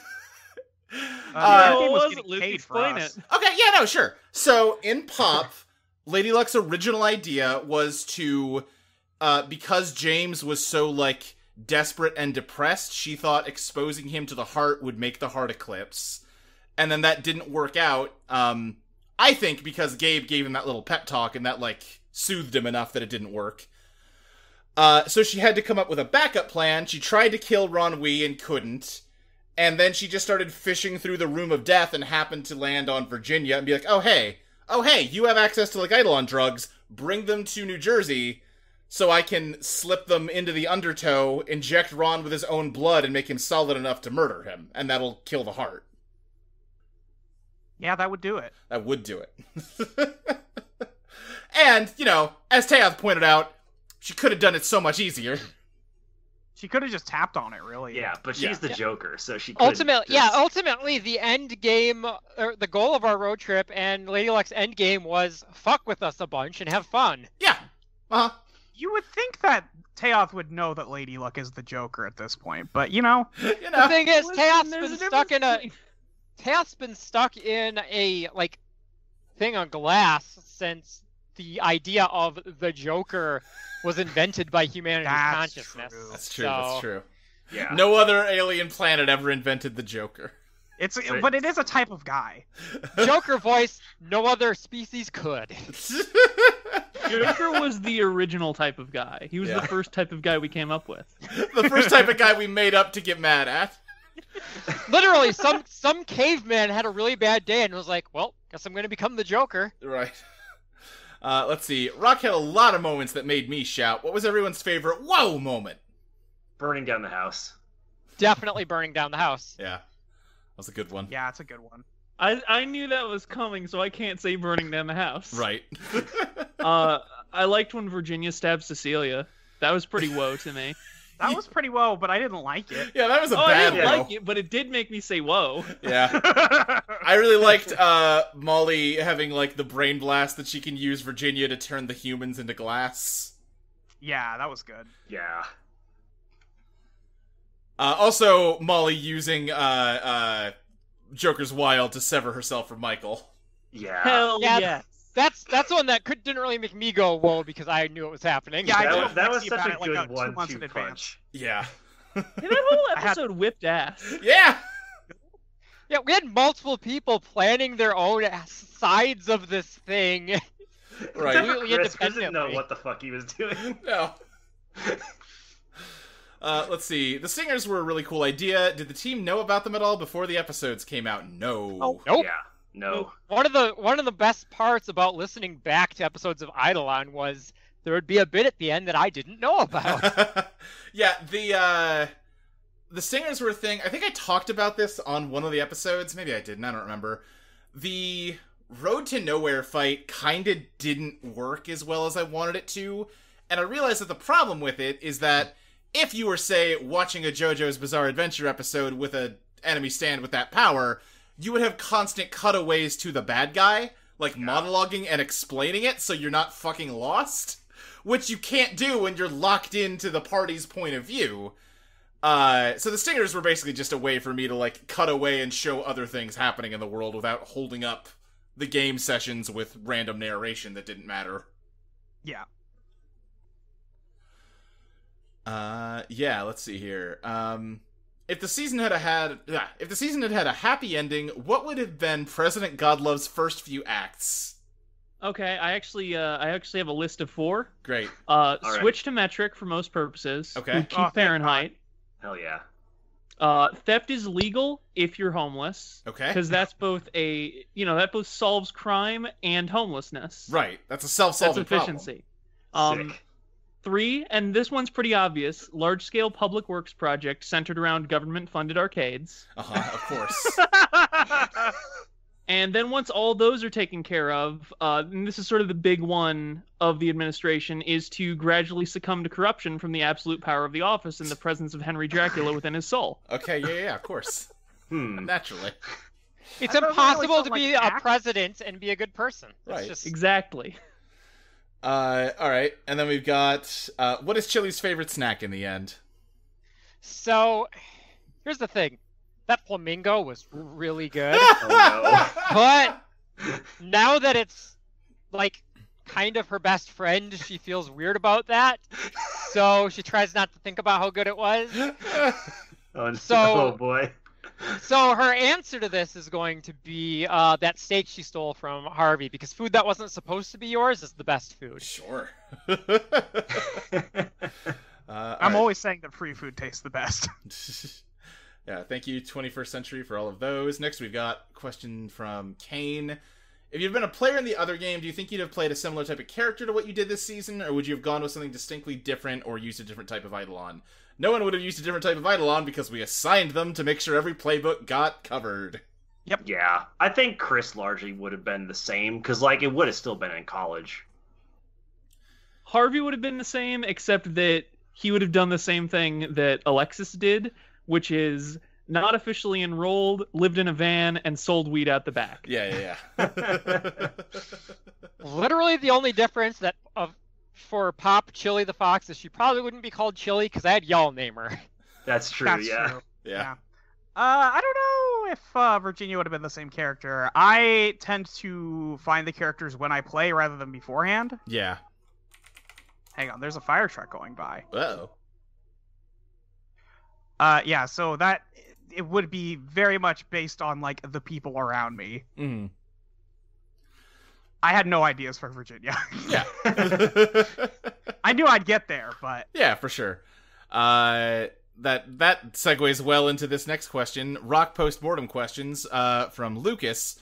That No, game it was wasn't, getting Luke. paid Explain for us. it. Okay, yeah, no, sure. So, in Pop, Lady Luck's original idea was to, because James was so, like, desperate and depressed, she thought exposing him to the heart would make the heart eclipse. And then that didn't work out, I think because Gabe gave him that little pep talk and that, like, soothed him enough that it didn't work. So she had to come up with a backup plan. She tried to kill Ron Wee and couldn't. And then she just started fishing through the room of death and happened to land on Virginia and be like, oh hey, you have access to, like, Eidolon drugs. Bring them to New Jersey so I can slip them into the Undertow, inject Ron with his own blood, and make him solid enough to murder him. And that'll kill the heart. Yeah, that would do it. That would do it. And, you know, as Teoth pointed out, she could have done it so much easier. She could have just tapped on it, really. Yeah, but she's Yeah. the Joker, so she could Ultimately, the end game, or the goal of our road trip and Lady Luck's end game was fuck with us a bunch and have fun. Yeah. Uh-huh. You would think that Teoth would know that Lady Luck is the Joker at this point, but you know, You The know. thing is, Listen, Teoth's there's been a stuck in a difference Teoth's been stuck in a like thing on glass since the idea of the Joker was invented by humanity's That's consciousness. true. That's true, So- that's true. Yeah. No other alien planet ever invented the Joker. but it is a type of guy. Joker voice, no other species could. Joker was the original type of guy. He was Yeah. the first type of guy we came up with. The first type of guy we made up to get mad at. Literally, some caveman had a really bad day and was like, well, guess I'm gonna become the Joker. Right. Let's see. Rock had a lot of moments that made me shout. What was everyone's favorite whoa moment? Burning down the house. Definitely burning down the house. Yeah. That's a good one. Yeah, it's a good one. I knew that was coming, so I can't say burning down the house. Right. I liked when Virginia stabbed Cecilia. That was pretty woe to me. That was pretty well, but I didn't like it. Yeah, that was a I bad didn't woe. like it, but it did make me say whoa. Yeah. I really liked Molly having like the brain blast that she can use Virginia to turn the humans into glass. Yeah, that was good. Yeah. Also, Molly using Joker's Wild to sever herself from Michael. Yeah. Hell Yeah, yes. That's one that didn't really make me go whoa because I knew it was happening. Yeah, I That told was, that was Lexi such about a it, like, good 2 one months to in advance. punch. Yeah. Yeah, that whole I had- episode whipped ass. Yeah! Yeah, we had multiple people planning their own sides of this thing. Right. Except for Completely Chris didn't know independently. what the fuck he was doing. No. Let's see. The singers were a really cool idea. Did the team know about them at all before the episodes came out? No. Oh, nope. Yeah. No. One of the best parts about listening back to episodes of Eidolon was there would be a bit at the end that I didn't know about. Yeah, the singers were a thing. I think I talked about this on one of the episodes. Maybe I didn't. I don't remember. The Road to Nowhere fight kinda didn't work as well as I wanted it to, and I realized that the problem with it is that if you were, say, watching a JoJo's Bizarre Adventure episode with an enemy stand with that power, you would have constant cutaways to the bad guy, like monologuing and explaining it so you're not fucking lost, which you can't do when you're locked into the party's point of view. So the stingers were basically just a way for me to, like, cut away and show other things happening in the world without holding up the game sessions with random narration that didn't matter. Yeah. Yeah, let's see here. If the season had had a happy ending, what would have been President Godlove's first few acts? Okay, I actually have a list of 4. Great. right. Switch to metric for most purposes. Okay. Keep Oh, thank Fahrenheit. Hell yeah. Theft is legal if you're homeless. Okay. Because that's both that both solves crime and homelessness. Right. That's a That's self-solving efficiency. Sick. 3, and this one's pretty obvious, large-scale public works project centered around government-funded arcades. problem. Of course. And then once all those are taken care of, and this is sort of the big one of the administration, is to gradually succumb to corruption from the absolute power of the office in the presence of Henry Dracula within his soul. Okay, yeah, of course. Naturally. It's That doesn't really impossible sound to like be an a act. president and be a good person. It's Right. just- Exactly. Alright, and then we've got, what is Chili's favorite snack in the end? So, here's the thing. That flamingo was really good. Oh But now that it's like kind of her best friend, she feels weird about that. So she tries not to think about how good it was. no. Oh, So- oh boy. So her answer to this is going to be that steak she stole from Harvey, because food that wasn't supposed to be yours is the best food. Sure. I'm always saying that free food tastes the best. Yeah, thank you, 21st Century, for all of those. Next, we've got a question from Kane. If you'd been a player in the other game, do you think you'd have played a similar type of character to what you did this season, or would you have gone with something distinctly different or used a different type of Eidolon? No one would have used a different type of Eidolon because we assigned them to make sure every playbook got covered. Yeah. I think Chris largely would have been the same, because, like, it would have still been in college. Harvey would have been the same, except that he would have done the same thing that Alexis did, which is not officially enrolled, lived in a van, and sold weed out the back. Yeah. Literally the only difference for Pop Chili the Fox is she probably wouldn't be called Chili because I had y'all name her. That's true, That's yeah. true. Yeah. I don't know if Virginia would have been the same character. I tend to find the characters when I play rather than beforehand. Yeah. Hang on, there's a fire truck going by. Uh-oh. Yeah, so that it would be very much based on like the people around me. Mm-hmm. I had no ideas for Virginia. Yeah. I knew I'd get there, but Yeah, for sure. That segues well into this next question. Rock Post-Mortem questions from Lucas.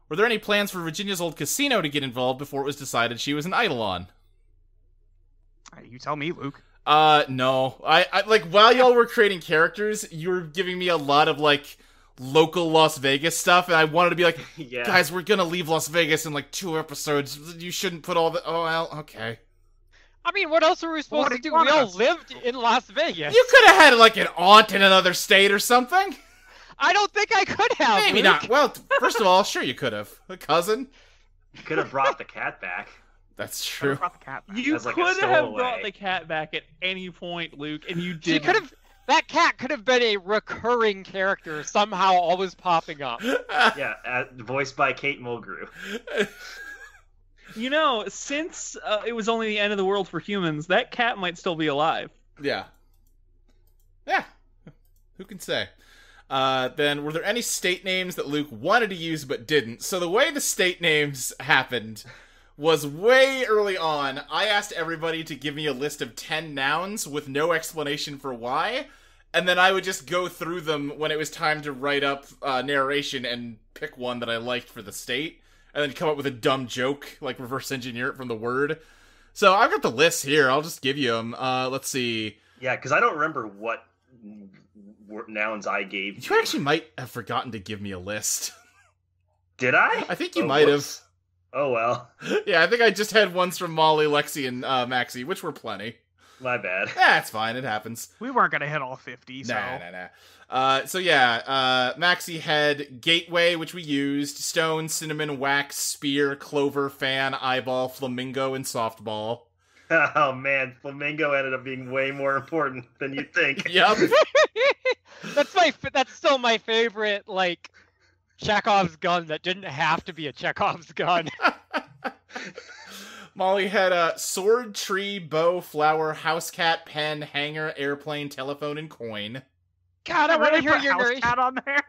Were there any plans for Virginia's old casino to get involved before it was decided she was an Eidolon? you tell me, Luke. No. I like, while y'all were creating characters, you were giving me a lot of, like, local Las Vegas stuff, and I wanted to be like, Yeah. guys, we're gonna leave Las Vegas in, like, 2 episodes. You shouldn't put all the... Oh, well, okay. I mean, what else are we supposed to do? We all lived in Las Vegas. You could have had, like, an aunt in another state or something. I don't think I could have. Maybe Luke. not. Well, first of all, sure you could have. A cousin? You could have brought the cat back. That's true. Brought the cat back. You As, like, a could have stowaway. brought the cat back at any point, Luke, and you She didn't. could have. That cat could have been a recurring character, somehow always popping up. Yeah, voiced by Kate Mulgrew. You know, since it was only the end of the world for humans, that cat might still be alive. Yeah. Yeah. Who can say? Then, were there any state names that Luke wanted to use but didn't? So the way the state names happened was way early on. I asked everybody to give me a list of 10 nouns with no explanation for why, and then I would just go through them when it was time to write up narration and pick one that I liked for the state, and then come up with a dumb joke, like reverse engineer it from the word. So I've got the list here. I'll just give you them. Let's see. Yeah, because I don't remember what nouns I gave You actually might have forgotten to give me a list. Did I? I think you Oh, might whoops. Oh, well. have. Yeah, I think I just had ones from Molly, Lexi, and Maxie, which were plenty. My bad. Yeah, it's fine. It happens. We weren't gonna hit all 50, so. Nah. So yeah, Maxie had Gateway, which we used, Stone, Cinnamon, Wax, Spear, Clover, Fan, Eyeball, Flamingo, and Softball. Oh, man. Flamingo ended up being way more important than you think. Yep. That's still my favorite, like, Chekhov's gun that didn't have to be a Chekhov's gun. Molly had sword, tree, bow, flower, house cat, pen, hanger, airplane, telephone, and coin. God, I want to hear your house narration. cat on there.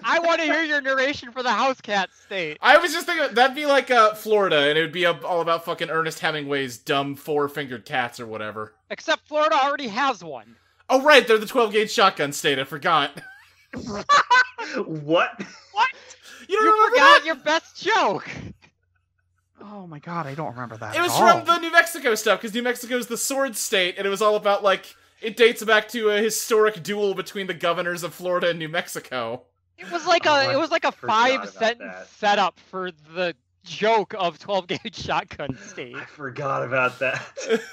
I want to hear your narration for the house cat state. I was just thinking that'd be like Florida, and it would be all about fucking Ernest Hemingway's dumb 4-fingered cats or whatever. Except Florida already has one. Oh right, they're the 12-gauge shotgun state. I forgot. What? What? You don't You remember forgot that? your best joke. Oh my god, I don't remember that. It was at all. from the New Mexico stuff, because New Mexico's the sword state, and it was all about, like, it dates back to a historic duel between the governors of Florida and New Mexico. It was like I a forgot 5-sentence about that. setup for the joke of 12-gauge shotgun state. I forgot about that. It's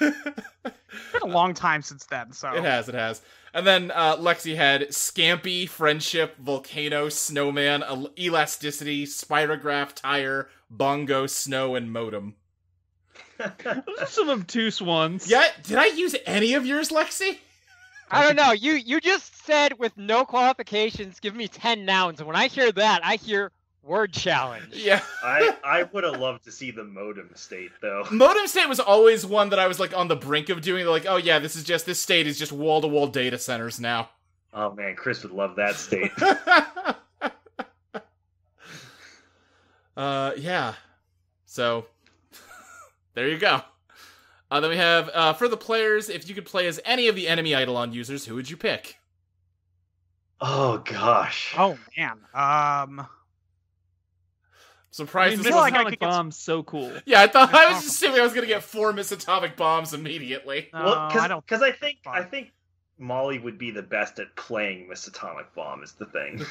been a long time since then, so. It has. And then Lexi had Scampy, Friendship, Volcano, Snowman, Elasticity, Spirograph, Tire, Bongo, Snow, and Modem. Those are some obtuse ones. Yeah, did I use any of yours, Lexi? I don't know. You just said with no qualifications, give me 10 nouns. And when I hear that, I hear word challenge. Yeah. I would have loved to see the modem state, though. Modem state was always one that I was, like, on the brink of doing. Like, oh yeah, this state is just wall-to-wall data centers now. Oh, man, Chris would love that state. Yeah. So, there you go. Then we have, for the players, if you could play as any of the enemy Eidolon users, who would you pick? Oh, gosh. Oh man. Surprised Miss this feel like wasn't... I Atomic could get- Bomb's so cool. Yeah, I thought I was just assuming I was gonna get 4 Miss Atomic Bombs immediately. Well, I don't. because I think fun. Molly would be the best at playing Miss Atomic Bomb is the thing.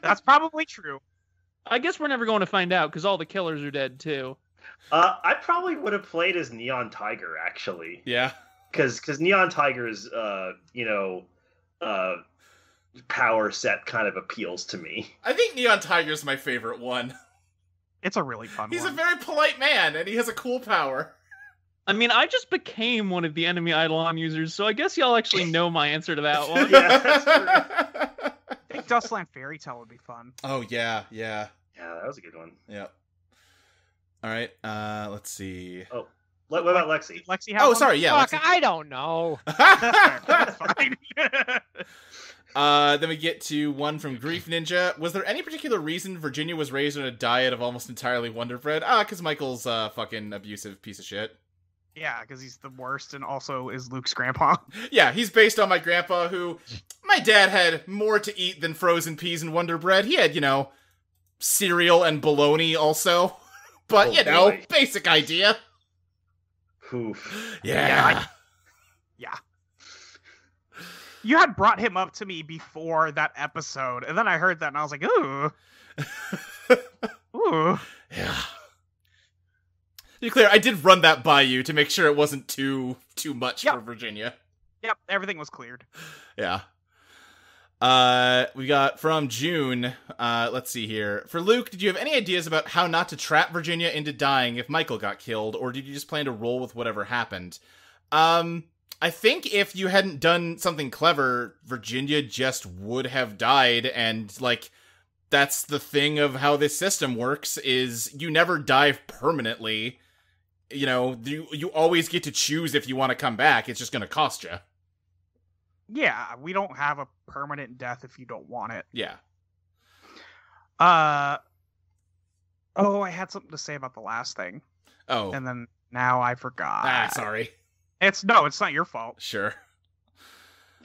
That's probably true. I guess we're never going to find out because all the killers are dead too. I probably would have played as Neon Tiger, actually. Yeah. Because Neon Tiger's, power set kind of appeals to me. I think Neon Tiger's my favorite one. It's a really fun He's one. a very polite man, and he has a cool power. I mean, I just became one of the enemy Eidolon users, so I guess y'all actually know my answer to that one. Yeah, that's true. I think Dustland Fairy Tale would be fun. Oh, yeah. Yeah, that was a good one. Yep. Alright, let's see. What about Lexi? Lexi have Oh, one? sorry, yeah. Fuck, Lexi. I don't know. That's fine. Then we get to one from Grief Ninja. Was there any particular reason Virginia was raised on a diet of almost entirely Wonder Bread? Because Michael's a fucking abusive piece of shit. Yeah, because he's the worst and also is Luke's grandpa. Yeah, he's based on my grandpa, who... My dad had more to eat than frozen peas and Wonder Bread. He had, cereal and bologna also. But, Oh, boy. basic idea. Oof. Yeah. Yeah. You had brought him up to me before that episode, and then I heard that, and I was like, ooh. Ooh. Yeah. To be clear, I did run that by you to make sure it wasn't too much for Virginia. Yep, everything was cleared. Yeah. We got from June, let's see here. For Luke, did you have any ideas about how not to trap Virginia into dying if Michael got killed, or did you just plan to roll with whatever happened? I think if you hadn't done something clever, Virginia just would have died, and, like, that's the thing of how this system works, is you never die permanently. You know, you always get to choose if you want to come back, it's just gonna cost you. Yeah, we don't have a permanent death if you don't want it. Yeah. Oh, I had something to say about the last thing. Oh. And then now I forgot. Sorry. It's not your fault. Sure.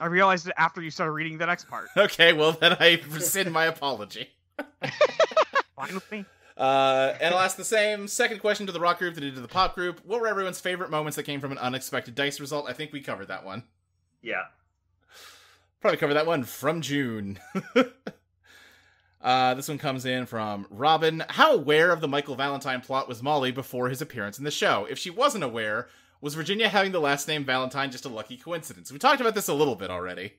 I realized it after you started reading the next part. Okay, well then I rescind my apology. Fine with me. And I'll ask the same second question to the rock group that I did to the pop group. What were everyone's favorite moments that came from an unexpected dice result? I think we covered that one. Yeah. Probably covered that one from June. This one comes in from Robin. How aware of the Michael Valentine plot was Molly before his appearance in the show? If she wasn't aware, was Virginia having the last name Valentine just a lucky coincidence? We talked about this a little bit already.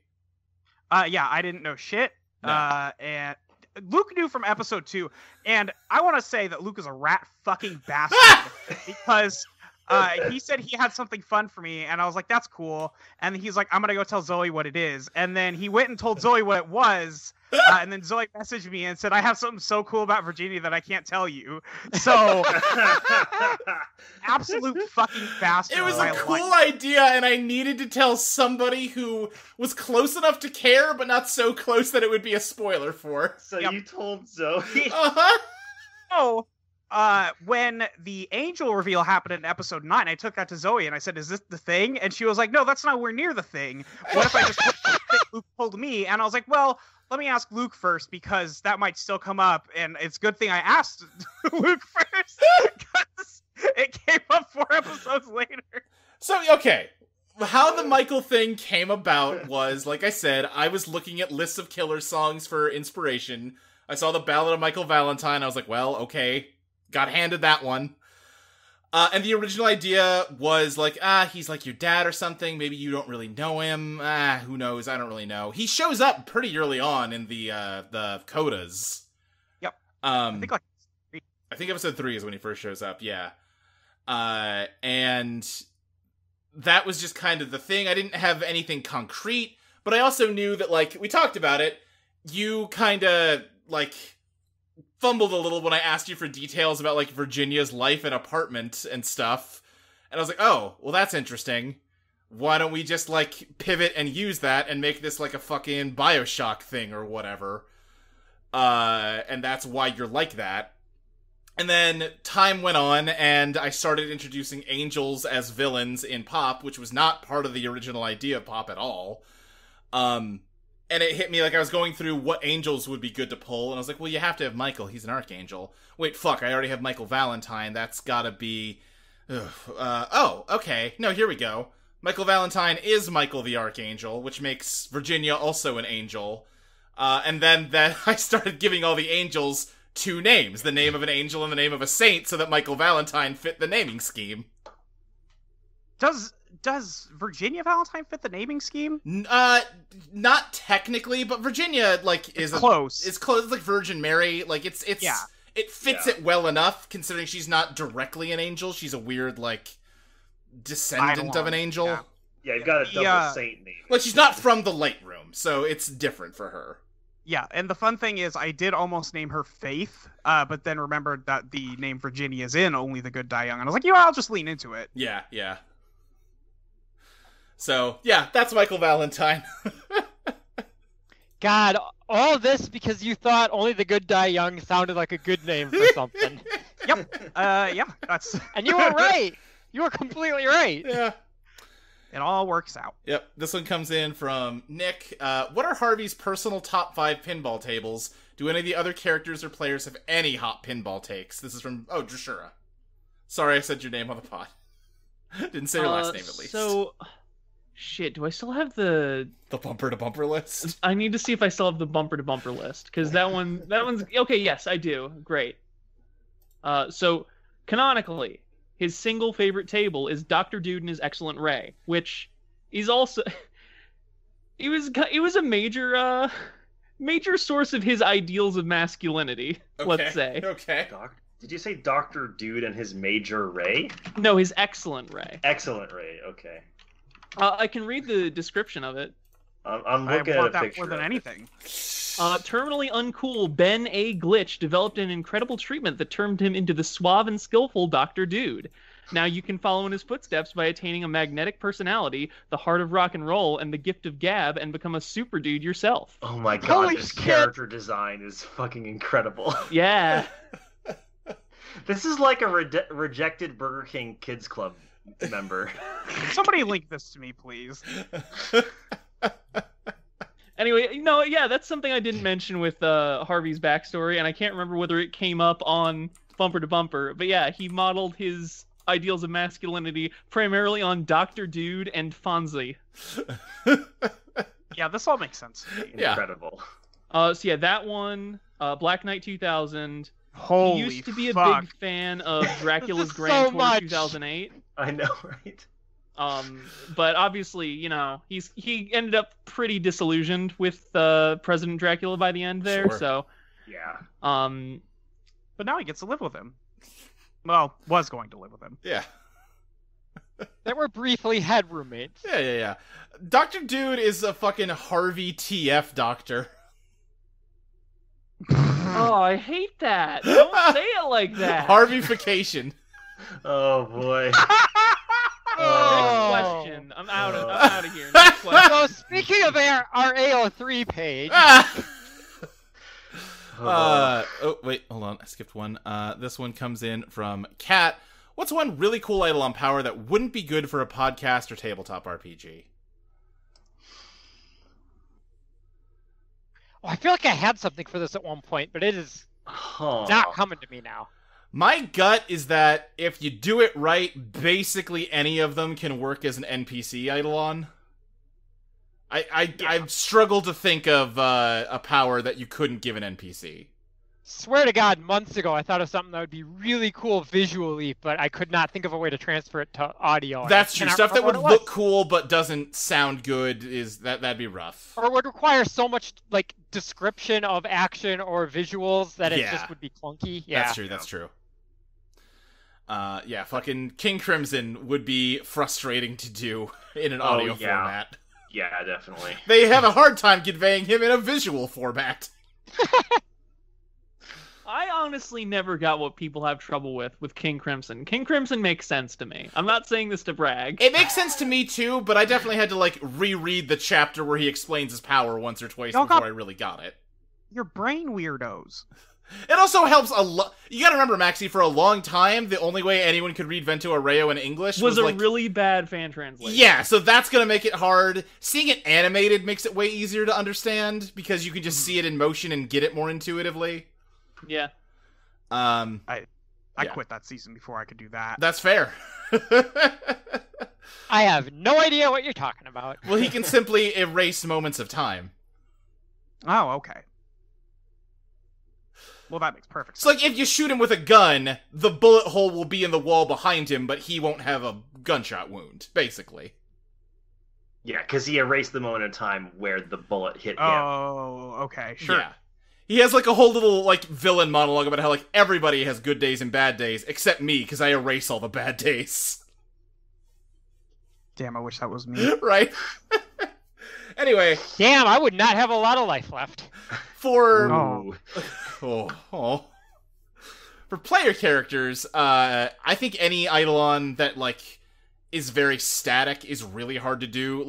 Yeah, I didn't know shit. No. And Luke knew from episode 2, and I want to say that Luke is a rat fucking bastard because he said he had something fun for me, and I was like, that's cool. And he's like, I'm gonna go tell Zoe what it is. And then he went and told Zoe what it was, and then Zoe messaged me and said, I have something so cool about Virginia that I can't tell you. So, absolute fucking bastard. It was a cool idea, and I needed to tell somebody who was close enough to care, but not so close that it would be a spoiler for. So you told Zoe? Uh-huh. Oh. When the angel reveal happened in episode 9, I took that to Zoe and I said, is this the thing? And she was like, no, that's nowhere near the thing. What if I just told the thing Luke told me? And I was like, well, let me ask Luke first because that might still come up. And it's a good thing I asked Luke first because it came up 4 episodes later. So, okay. How the Michael thing came about was, like I said, I was looking at lists of killer songs for inspiration. I saw the Ballad of Michael Valentine. I was like, well, okay. Got handed that one. And the original idea was like, he's like your dad or something. Maybe you don't really know him. Who knows? I don't really know. He shows up pretty early on in the codas. Yep. I think episode 3 is when he first shows up. Yeah. And that was just kind of the thing. I didn't have anything concrete, but I also knew that, like, we talked about it. You kind of, like, fumbled a little when I asked you for details about, like, Virginia's life and apartment and stuff. And I was like, oh, well, that's interesting. Why don't we just, like, pivot and use that and make this, like, a fucking Bioshock thing or whatever? And that's why you're like that. And then time went on, and I started introducing angels as villains in Pop, which was not part of the original idea of Pop at all. And it hit me like I was going through what angels would be good to pull, and I was like, well, you have to have Michael. He's an archangel. Wait, fuck, I already have Michael Valentine. That's gotta be... oh, okay. No, here we go. Michael Valentine is Michael the Archangel, which makes Virginia also an angel. And then I started giving all the angels 2 names. The name of an angel and the name of a saint, so that Michael Valentine fit the naming scheme. Does Virginia Valentine fit the naming scheme? Not technically, but Virginia, like, is close. It's close. It's like Virgin Mary. Like, it's yeah. It fits it well enough, considering she's not directly an angel. She's a weird, like, descendant of an angel. Yeah, you've got a double saint name. Like, she's not from the Light Room, so it's different for her. Yeah, and the fun thing is, I did almost name her Faith, but then remembered that the name Virginia is in Only the Good Die Young, and I was like, I'll just lean into it. Yeah. So, yeah, that's Michael Valentine. God, all this because you thought Only the Good Die Young sounded like a good name for something. Yep. Yeah, that's... And you were right. You were completely right. Yeah. It all works out. Yep. This one comes in from Nick. What are Harvey's personal top 5 pinball tables? Do any of the other characters or players have any hot pinball takes? This is from, Drashura. Sorry I said your name on the pod. Didn't say your last name, at least. So, Shit, do I still have the bumper to bumper list? I need to see if I still have the bumper to bumper list, because that one's okay. Yes, I do. Great. So canonically, his single favorite table is Dr. Dude and his Excellent Ray, which is also he was a major source of his ideals of masculinity. Okay, let's say. Okay. Did you say Dr. Dude and his Major Ray? No, his Excellent Ray. Excellent Ray. Okay. I can read the description of it. I'm I looking want at a that picture more than of it. anything. Terminally uncool Ben A. Glitch developed an incredible treatment that turned him into the suave and skillful Dr. Dude. Now you can follow in his footsteps by attaining a magnetic personality, the heart of rock and roll, and the gift of gab, and become a super dude yourself. Oh my god, Holy this shit. character design is fucking incredible. Yeah. This is like a rejected Burger King Kids Club member. Somebody link this to me, please. Anyway, yeah, that's something I didn't mention with Harvey's backstory, and I can't remember whether it came up on Bumper to Bumper, but yeah, he modeled his ideals of masculinity primarily on Dr. Dude and Fonzie. Yeah, this all makes sense to me. Yeah. Incredible. So yeah, that one, Black Knight 2000. Holy He used to be a fuck. big fan of Dracula's This is Grand so Tour much. 2008. I know, right? But obviously, he ended up pretty disillusioned with President Dracula by the end there. Sure. So, Yeah. But now he gets to live with him. Well, was going to live with him. Yeah. They were briefly head roommates. Yeah. Dr. Dude is a fucking Harvey TF doctor. oh, I hate that. Don't say it like that. Harveyfication. Oh boy. Next Oh. question. I'm out of here. Next question. So speaking of our AO3 page, Oh, wait, hold on. I skipped one. This one comes in from Kat. What's one really cool Eidolon power that wouldn't be good for a podcast or tabletop RPG? I feel like I had something for this at one point, but it is not coming to me now. My gut is that if you do it right, basically any of them can work as an NPC Eidolon. I've struggled to think of a power that you couldn't give an NPC. Swear to God, months ago I thought of something that would be really cool visually, but I could not think of a way to transfer it to audio. That's I true. cannot Stuff that would remember what it look cool but doesn't sound good that'd be rough. was. Or would require so much like description of action or visuals that it Yeah. just would be clunky. Yeah. That's true. Yeah, fucking King Crimson would be frustrating to do in an audio yeah. format. Yeah, definitely. They have a hard time conveying him in a visual format. I honestly never got what people have trouble with King Crimson. King Crimson makes sense to me. I'm not saying this to brag. It makes sense to me too, but I definitely had to reread the chapter where he explains his power once or twice Y'all before got- I really got it. Your brain weirdos. It also helps a lot. You gotta remember, Maxie, for a long time, the only way anyone could read Vento Arreo in English was a like, really bad fan translation. yeah, so that's gonna make it hard. Seeing it animated makes it way easier to understand, because you can just see it in motion and get it more intuitively. Yeah. I Yeah. quit that season before I could do that. That's fair. I have no idea what you're talking about. Well, he can simply erase moments of time. Oh, okay. Well, that makes perfect It's sense. like if you shoot him with a gun, the bullet hole will be in the wall behind him, but he won't have a gunshot wound, basically. Yeah, because he erased the moment in time where the bullet hit him. Oh, okay, sure. Yeah. He has a whole little villain monologue about how everybody has good days and bad days, except me, because I erase all the bad days. Damn, I wish that was me. Right? Anyway, Damn, I would not have a lot of life left. for Oh. for player characters, I think any Eidolon that is very static is really hard to do.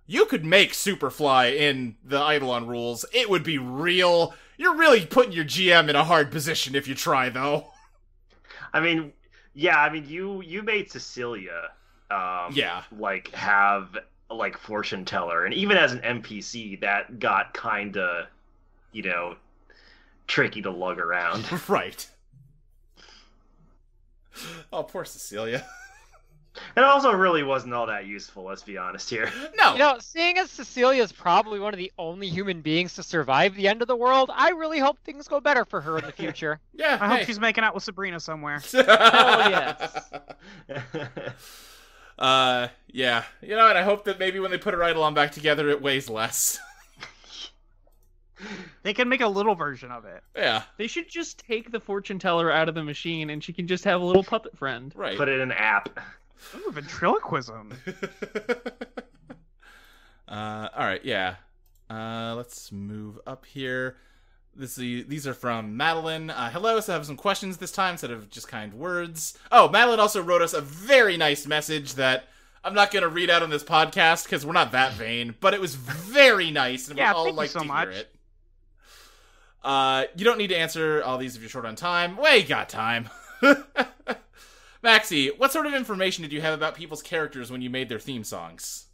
You could make Superfly in the Eidolon rules. It would be real. You're really putting your GM in a hard position if you try, though. I mean, yeah, I mean, you made Cecilia, Yeah. have fortune teller, and even as an NPC, that got kinda, tricky to lug around. Right. Oh, poor Cecilia. It also really wasn't all that useful, let's be honest here. No. Seeing as Cecilia is probably one of the only human beings to survive the end of the world, I really hope things go better for her in the future. Yeah. I hope she's making out with Sabrina somewhere. Hell yes. Yeah. You know, and I hope that maybe when they put her Eidolon back together, it weighs less. They can make a little version of it. Yeah. They should just take the fortune teller out of the machine and she can just have a little puppet friend. Right. Put it in an app. Ooh, ventriloquism. Alright, yeah. Let's move up here. These are from Madeline. Hello, so I have some questions this time instead of just kind words. Oh, Madeline also wrote us a very nice message that I'm not going to read out on this podcast because we're not that vain, but it was very nice and Yeah, we'd all thank you like so to much. hear it. You don't need to answer all these if you're short on time. We got time. Maxie, what sort of information did you have about people's characters when you made their theme songs?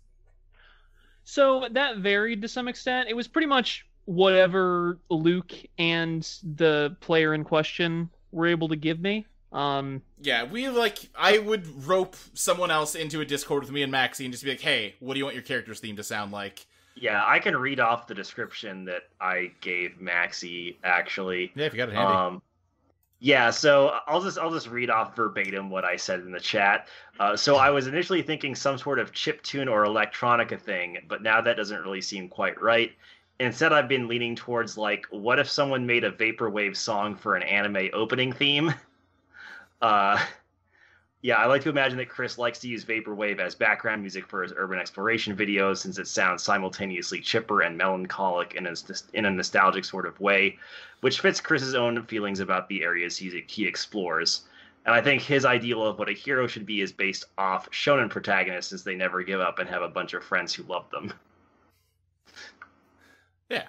So that varied to some extent. It was pretty much whatever Luke and the player in question were able to give me. Yeah, I would rope someone else into a Discord with me and Maxie and just be like, hey, what do you want your character's theme to sound like? Yeah, I can read off the description that I gave Maxie, actually. Yeah, if you got it handy. Yeah, so I'll just read off verbatim what I said in the chat. So I was initially thinking some sort of chiptune or electronica thing, but now that doesn't really seem quite right. Instead, I've been leaning towards, like, what if someone made a vaporwave song for an anime opening theme? Yeah, I like to imagine that Chris likes to use vaporwave as background music for his urban exploration videos, since it sounds simultaneously chipper and melancholic in a nostalgic sort of way, which fits Chris's own feelings about the areas he explores. And I think his ideal of what a hero should be is based off shonen protagonists, since they never give up and have a bunch of friends who love them. Yeah.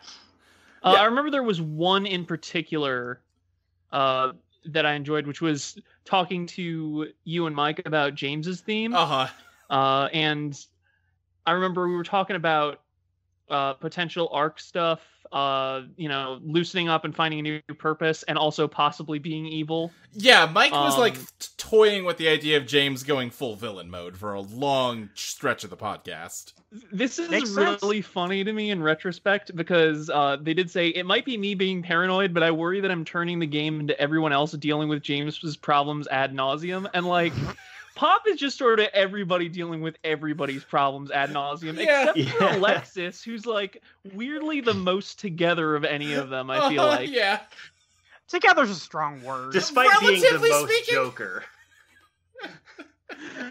I remember there was one in particular that I enjoyed, which was talking to you and Mike about James's theme. And I remember we were talking about potential arc stuff, loosening up and finding a new purpose, and also possibly being evil. Yeah, Mike was toying with the idea of James going full villain mode for a long stretch of the podcast. This is Makes really funny to me in retrospect because they did say it might be me being paranoid, but I worry that I'm turning the game into everyone else dealing with James's problems ad nauseum. And Pop is just sort of everybody dealing with everybody's problems ad nauseum, except for Alexis, who's weirdly the most together of any of them. I feel like. Yeah. Together's a strong word. Despite being the most Joker.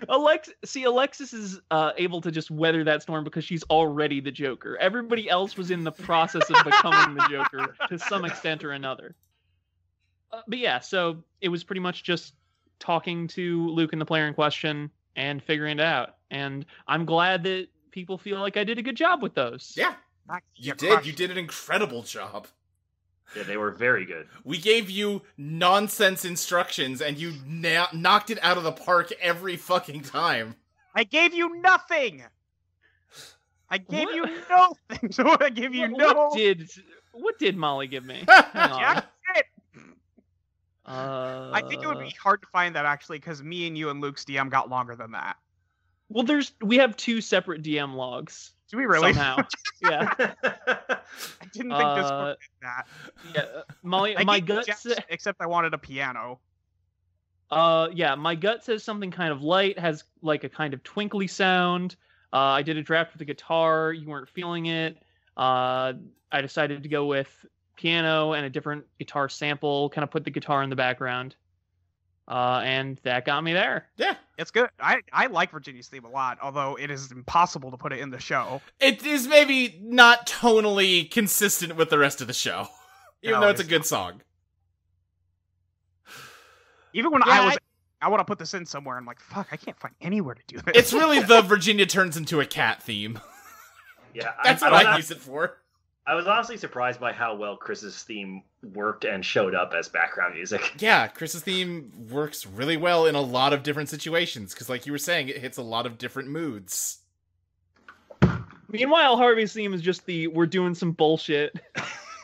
Alexis is able to just weather that storm because she's already the Joker. Everybody else was in the process of becoming the Joker to some extent or another. But yeah, so it was pretty much just talking to Luke and the player in question and figuring it out. And I'm glad that people feel like I did a good job with those. Yeah, you did. You did an incredible job. Yeah, they were very good. We gave you nonsense instructions, and you knocked it out of the park every fucking time. I gave you nothing! I gave you nothing, so I give you no... What did Molly give me? Jack shit! I think it would be hard to find that, actually, because me and you and Luke's DM got longer than that. Well, we have two separate DM logs. Do we really? Somehow. Yeah. I didn't think Discord did that. Yeah, Molly, my gut except I wanted a piano. Yeah, my gut says something kind of light, has a kind of twinkly sound. I did a draft with a guitar, you weren't feeling it. I decided to go with piano and a different guitar sample, kind of put the guitar in the background. And that got me there. Yeah. It's good. I like Virginia's theme a lot, although it is impossible to put it in the show. It is maybe not tonally consistent with the rest of the show, even though it's a good song. Even when I want to put this in somewhere, I'm like, fuck, I can't find anywhere to do this. It's really the Virginia turns into a cat theme. Yeah, That's what I use it for. I was honestly surprised by how well Chris's theme worked and showed up as background music. Yeah, Chris's theme works really well in a lot of different situations, because like you were saying, it hits a lot of different moods. Meanwhile, Harvey's theme is just we're doing some bullshit.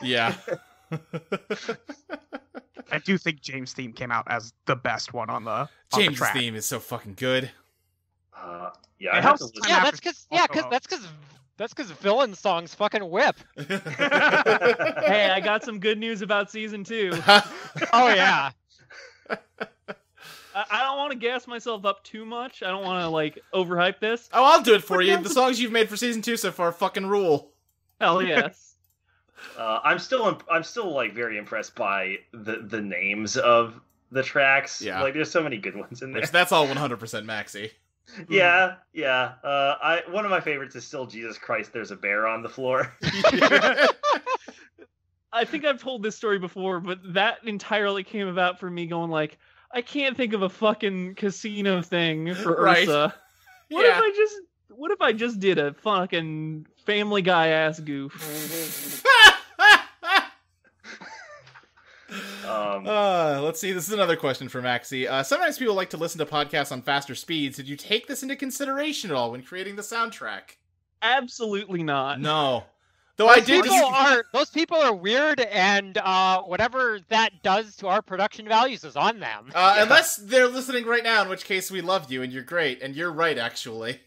Yeah. I do think James' theme came out as the best one on the James' track. theme is so fucking good. Yeah, It I have helps to listen. time Yeah, after that's because villain songs fucking whip. Hey, I got some good news about season 2. Oh yeah. I don't want to gas myself up too much. I don't want to like overhype this. Oh, I'll do it for you. The songs you've made for season 2 so far fucking rule. Hell yes. I'm still like very impressed by the names of the tracks. Yeah. Like there's so many good ones in there. That's all 100% Maxi. Yeah. One of my favorites is still Jesus Christ. There's a bear on the floor. I think I've told this story before, but that entirely came about from me going like, I can't think of a fucking casino thing for Right. Ursa. What if I just did a fucking Family Guy ass goof? Let's see. This is another question for Maxi. Sometimes people like to listen to podcasts on faster speeds. Did you take this into consideration at all when creating the soundtrack? Absolutely not. No. Though I did. Those people are weird, and whatever that does to our production values is on them. Unless they're listening right now, in which case we love you and you're great, and you're right actually.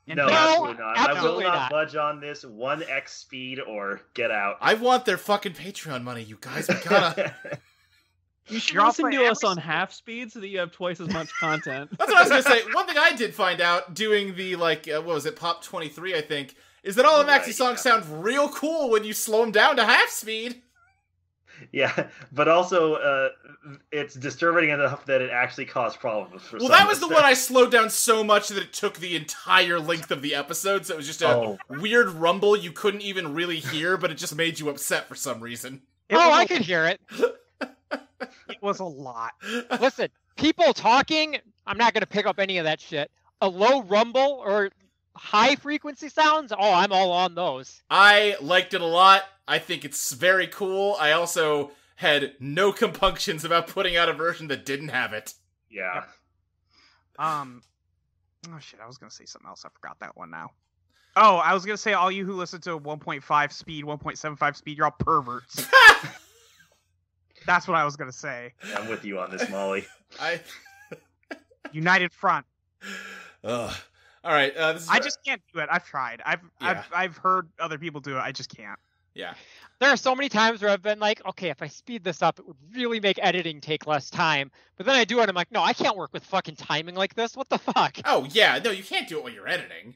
No, absolutely not. I will not budge on this 1x speed or get out. I want their fucking Patreon money, you guys. We gotta. You should listen to us on half speed so that you have twice as much content. That's what I was gonna say. One thing I did find out doing the what was it, Pop 23, I think, is that all the Maxi songs sound real cool when you slow them down to half speed. Yeah, but also it's disturbing enough that it actually caused problems for some that was the listeners. one I slowed down so much that it took the entire length of the episode, so it was just a weird rumble you couldn't even really hear, but it just made you upset for some reason. I could hear it. It was a lot. Listen, people talking, I'm not going to pick up any of that shit. A low rumble or high frequency sounds, I'm all on those. I liked it a lot. I think it's very cool. I also had no compunctions about putting out a version that didn't have it. Yeah. Oh shit, I was gonna say something else. I forgot that one now. Oh, I was gonna say all you who listen to 1.5 speed, 1.75 speed, you're all perverts. That's what I was gonna say. I'm with you on this, Molly. United Front. Ugh. All right. I just can't do it. I've tried. I've heard other people do it. I just can't. Yeah. There are so many times where I've been like, okay, if I speed this up, it would really make editing take less time. But then I do it, and I'm like, no, I can't work with fucking timing like this. What the fuck? Oh, yeah. No, you can't do it while you're editing.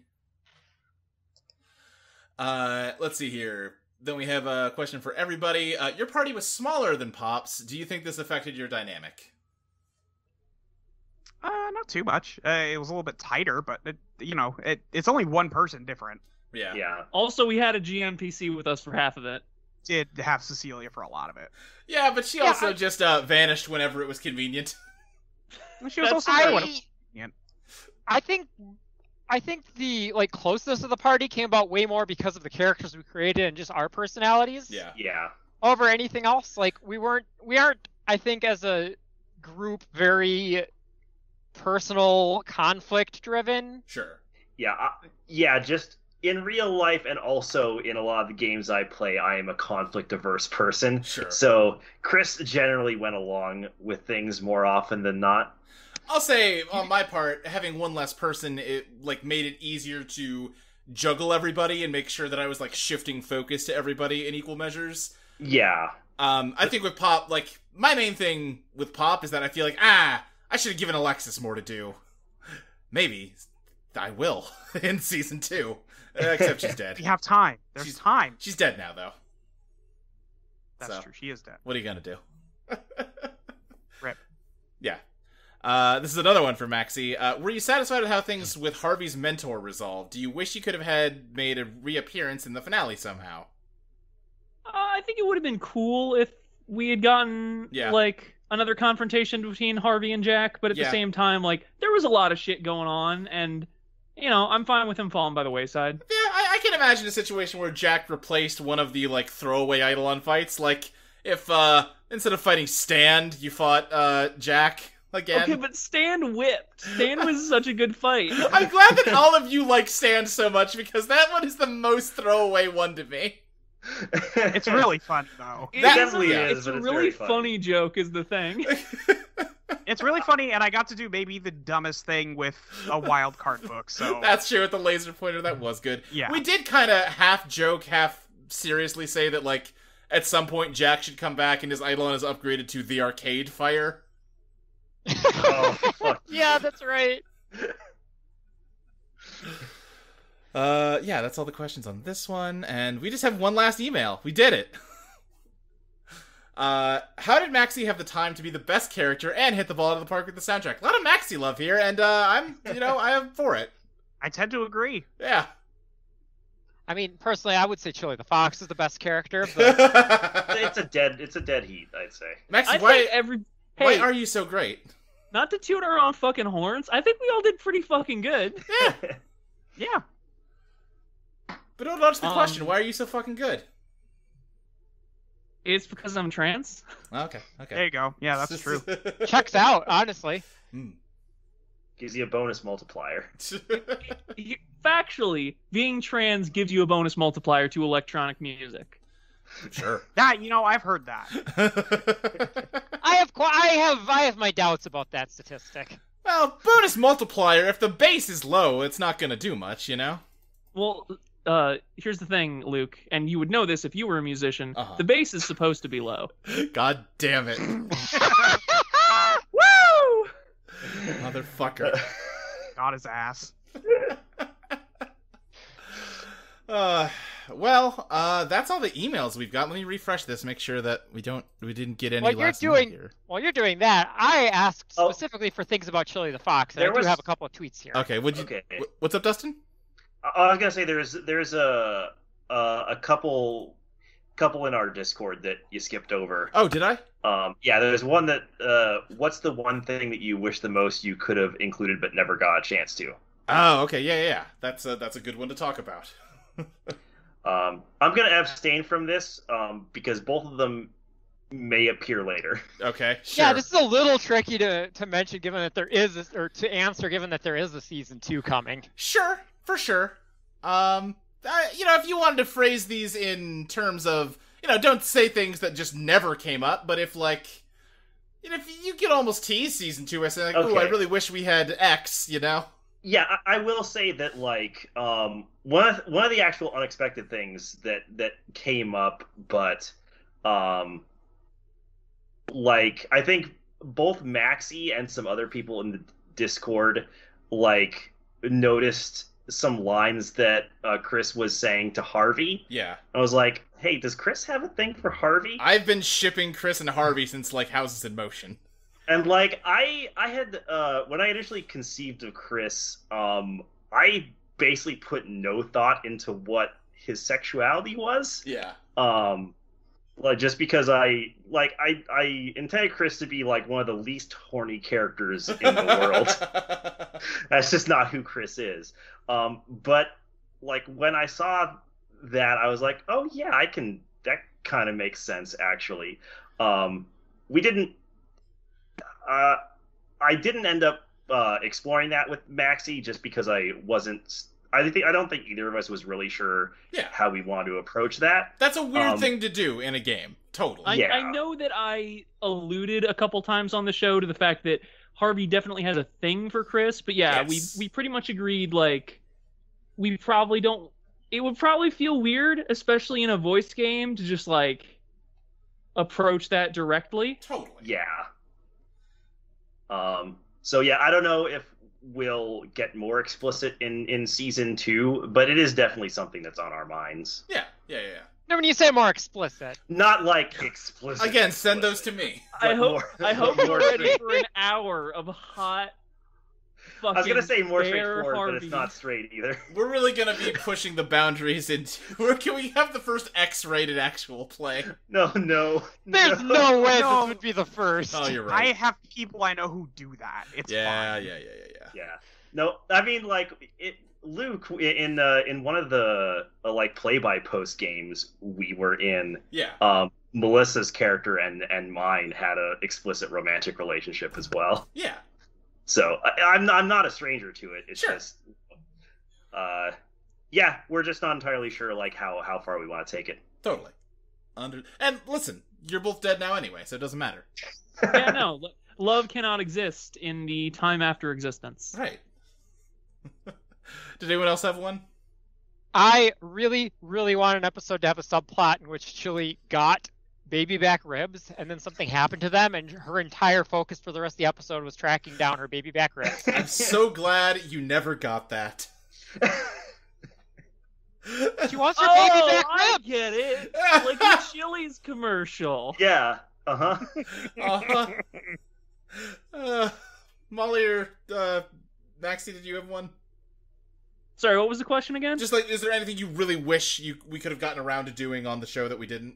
Let's see here. Then we have a question for everybody. Your party was smaller than Pop's. Do you think this affected your dynamic? Not too much. It was a little bit tighter, but it's only one person different. Yeah. Yeah. Also, we had a GNPC with us for half of it. Did have Cecilia for a lot of it. Yeah, but she also just vanished whenever it was convenient. She was also there when it was I think the closeness of the party came about way more because of the characters we created and just our personalities. Yeah. Yeah. Over anything else. We aren't, I think, as a group, very personal conflict driven. Sure. Yeah. Just in real life and also in a lot of the games I play, I am a conflict averse person. Sure. So Chris generally went along with things more often than not. I'll say, on my part, having one less person, it made it easier to juggle everybody and make sure that I was shifting focus to everybody in equal measures. Yeah. I think with Pop, my main thing with Pop is that I feel I should have given Alexis more to do. Maybe I will in season 2. Except she's dead. We have time. There's time. She's dead now, though. That's true. She is dead. What are you gonna do? Rip. Yeah. This is another one for Maxi. Were you satisfied with how things with Harvey's mentor resolved? Do you wish you could have made a reappearance in the finale somehow? I think it would have been cool if we had gotten another confrontation between Harvey and Jack, but at the same time, there was a lot of shit going on, and I'm fine with him falling by the wayside. Yeah, I can imagine a situation where Jack replaced one of the throwaway Eidolon fights. If instead of fighting Stand, you fought Jack again. Okay, but Stand whipped. Stand was such a good fight. I'm glad that all of you like Stand so much, because that one is the most throwaway one to me. It's really fun though. It definitely is. It's a really funny joke is the thing. It's really funny, and I got to do maybe the dumbest thing with a wild card book. So That's true. With the laser pointer, that was good. Yeah. We did kind of half joke, half seriously say that like at some point Jack should come back and his Eidolon is upgraded to the Arcade Fire. Oh, fuck. Yeah, that's right. Yeah, that's all the questions on this one, and we just have one last email. We did it. How did Maxie have the time to be the best character and hit the ball out of the park with the soundtrack? A lot of Maxie love here, and I am for it. I tend to agree. Yeah. I mean, personally, I would say Chili the Fox is the best character, but It's a dead heat, I'd say. Maxie, I why think why are you so great? not to toot our own fucking horns, I think we all did pretty fucking good. Yeah. Yeah. But don't answer the question. Why are you so fucking good? It's because I'm trans. Okay. There you go. Yeah, that's true. checks out, honestly. Gives you a bonus multiplier. Factually, being trans gives you a bonus multiplier to electronic music. Sure. That, I've heard that. I have my doubts about that statistic. Well, bonus multiplier, if the base is low, it's not gonna do much, Well, here's the thing, Luke, and you would know this if you were a musician. Uh-huh. The bass is supposed to be low. God damn it. Woo! Motherfucker. Got his ass. Well, that's all the emails we've got. Let me refresh this, make sure that we didn't get any While you're last minute doing here. while you're doing that, I asked Oh. specifically for things about Chili the Fox, and There I do was- have a couple of tweets here. Okay, Okay. What's up, Dustin? I was gonna say there's a couple in our Discord that you skipped over. Oh, did I? Yeah, there's one that what's the one thing that you wish the most you could have included but never got a chance to? Oh, okay, yeah. That's a good one to talk about. I'm gonna abstain from this because both of them may appear later. Okay, sure. Yeah, this is a little tricky to mention, given that there is to answer, given that there is a season 2 coming. Sure, for sure. If you wanted to phrase these in terms of, don't say things that just never came up, but if if you could almost tease season 2 by saying, like, Okay. "Ooh, I really wish we had X," Yeah, I will say that one of the actual unexpected things that came up, but I think both Maxie and some other people in the Discord noticed some lines that Chris was saying to Harvey. Yeah. I was like, hey, does Chris have a thing for Harvey? I've been shipping Chris and Harvey since Houses in Motion. And I had when I initially conceived of Chris, I basically put no thought into what his sexuality was. Yeah. Just because I intended Chris to be one of the least horny characters in the world. That's just not who Chris is. But when I saw that, I was like, oh yeah, that kind of makes sense actually. We didn't. I didn't end up exploring that with Maxie just because I wasn't. I don't think either of us was really sure how we wanted to approach that. That's a weird thing to do in a game. Totally. I know that I alluded a couple times on the show to the fact that Harvey definitely has a thing for Chris, but yeah, Yes. we pretty much agreed, we probably don't. It would probably feel weird, especially in a voice game, to just approach that directly. Totally. Yeah. So yeah, I don't know if we'll get more explicit in season 2, but it is definitely something that's on our minds. Yeah. Now, when you say more explicit, Not explicit. Again, send those to me. I hope more you're ready straight. for an hour of hot. Fucking I was gonna say more bare straightforward, but Harvey. it's not straight either. We're really gonna be pushing the boundaries into. Can we have the first X-rated actual play? No. there's no way this would be the first. Oh, you're I right. have people I know who do that. It's fine. Yeah. Yeah. No, I mean Luke in one of the play-by-post games we were in. Yeah. Melissa's character and mine had a explicit romantic relationship as well. Yeah. So I'm not a stranger to it. It's Sure. just, we're just not entirely sure how far we want to take it. Totally. And listen, you're both dead now anyway, so it doesn't matter. Yeah, no. Love cannot exist in the time after existence. Right. Did anyone else have one? I really, really want an episode to have a subplot in which Chili got baby back ribs, and then something happened to them, and her entire focus for the rest of the episode was tracking down her baby back ribs. I'm so glad you never got that. She wants her baby back I ribs! get it. Like a Chili's commercial. Yeah. Molly or Maxie, did you have one? Sorry, what was the question again? Just like, is there anything you really wish we could have gotten around to doing on the show that we didn't?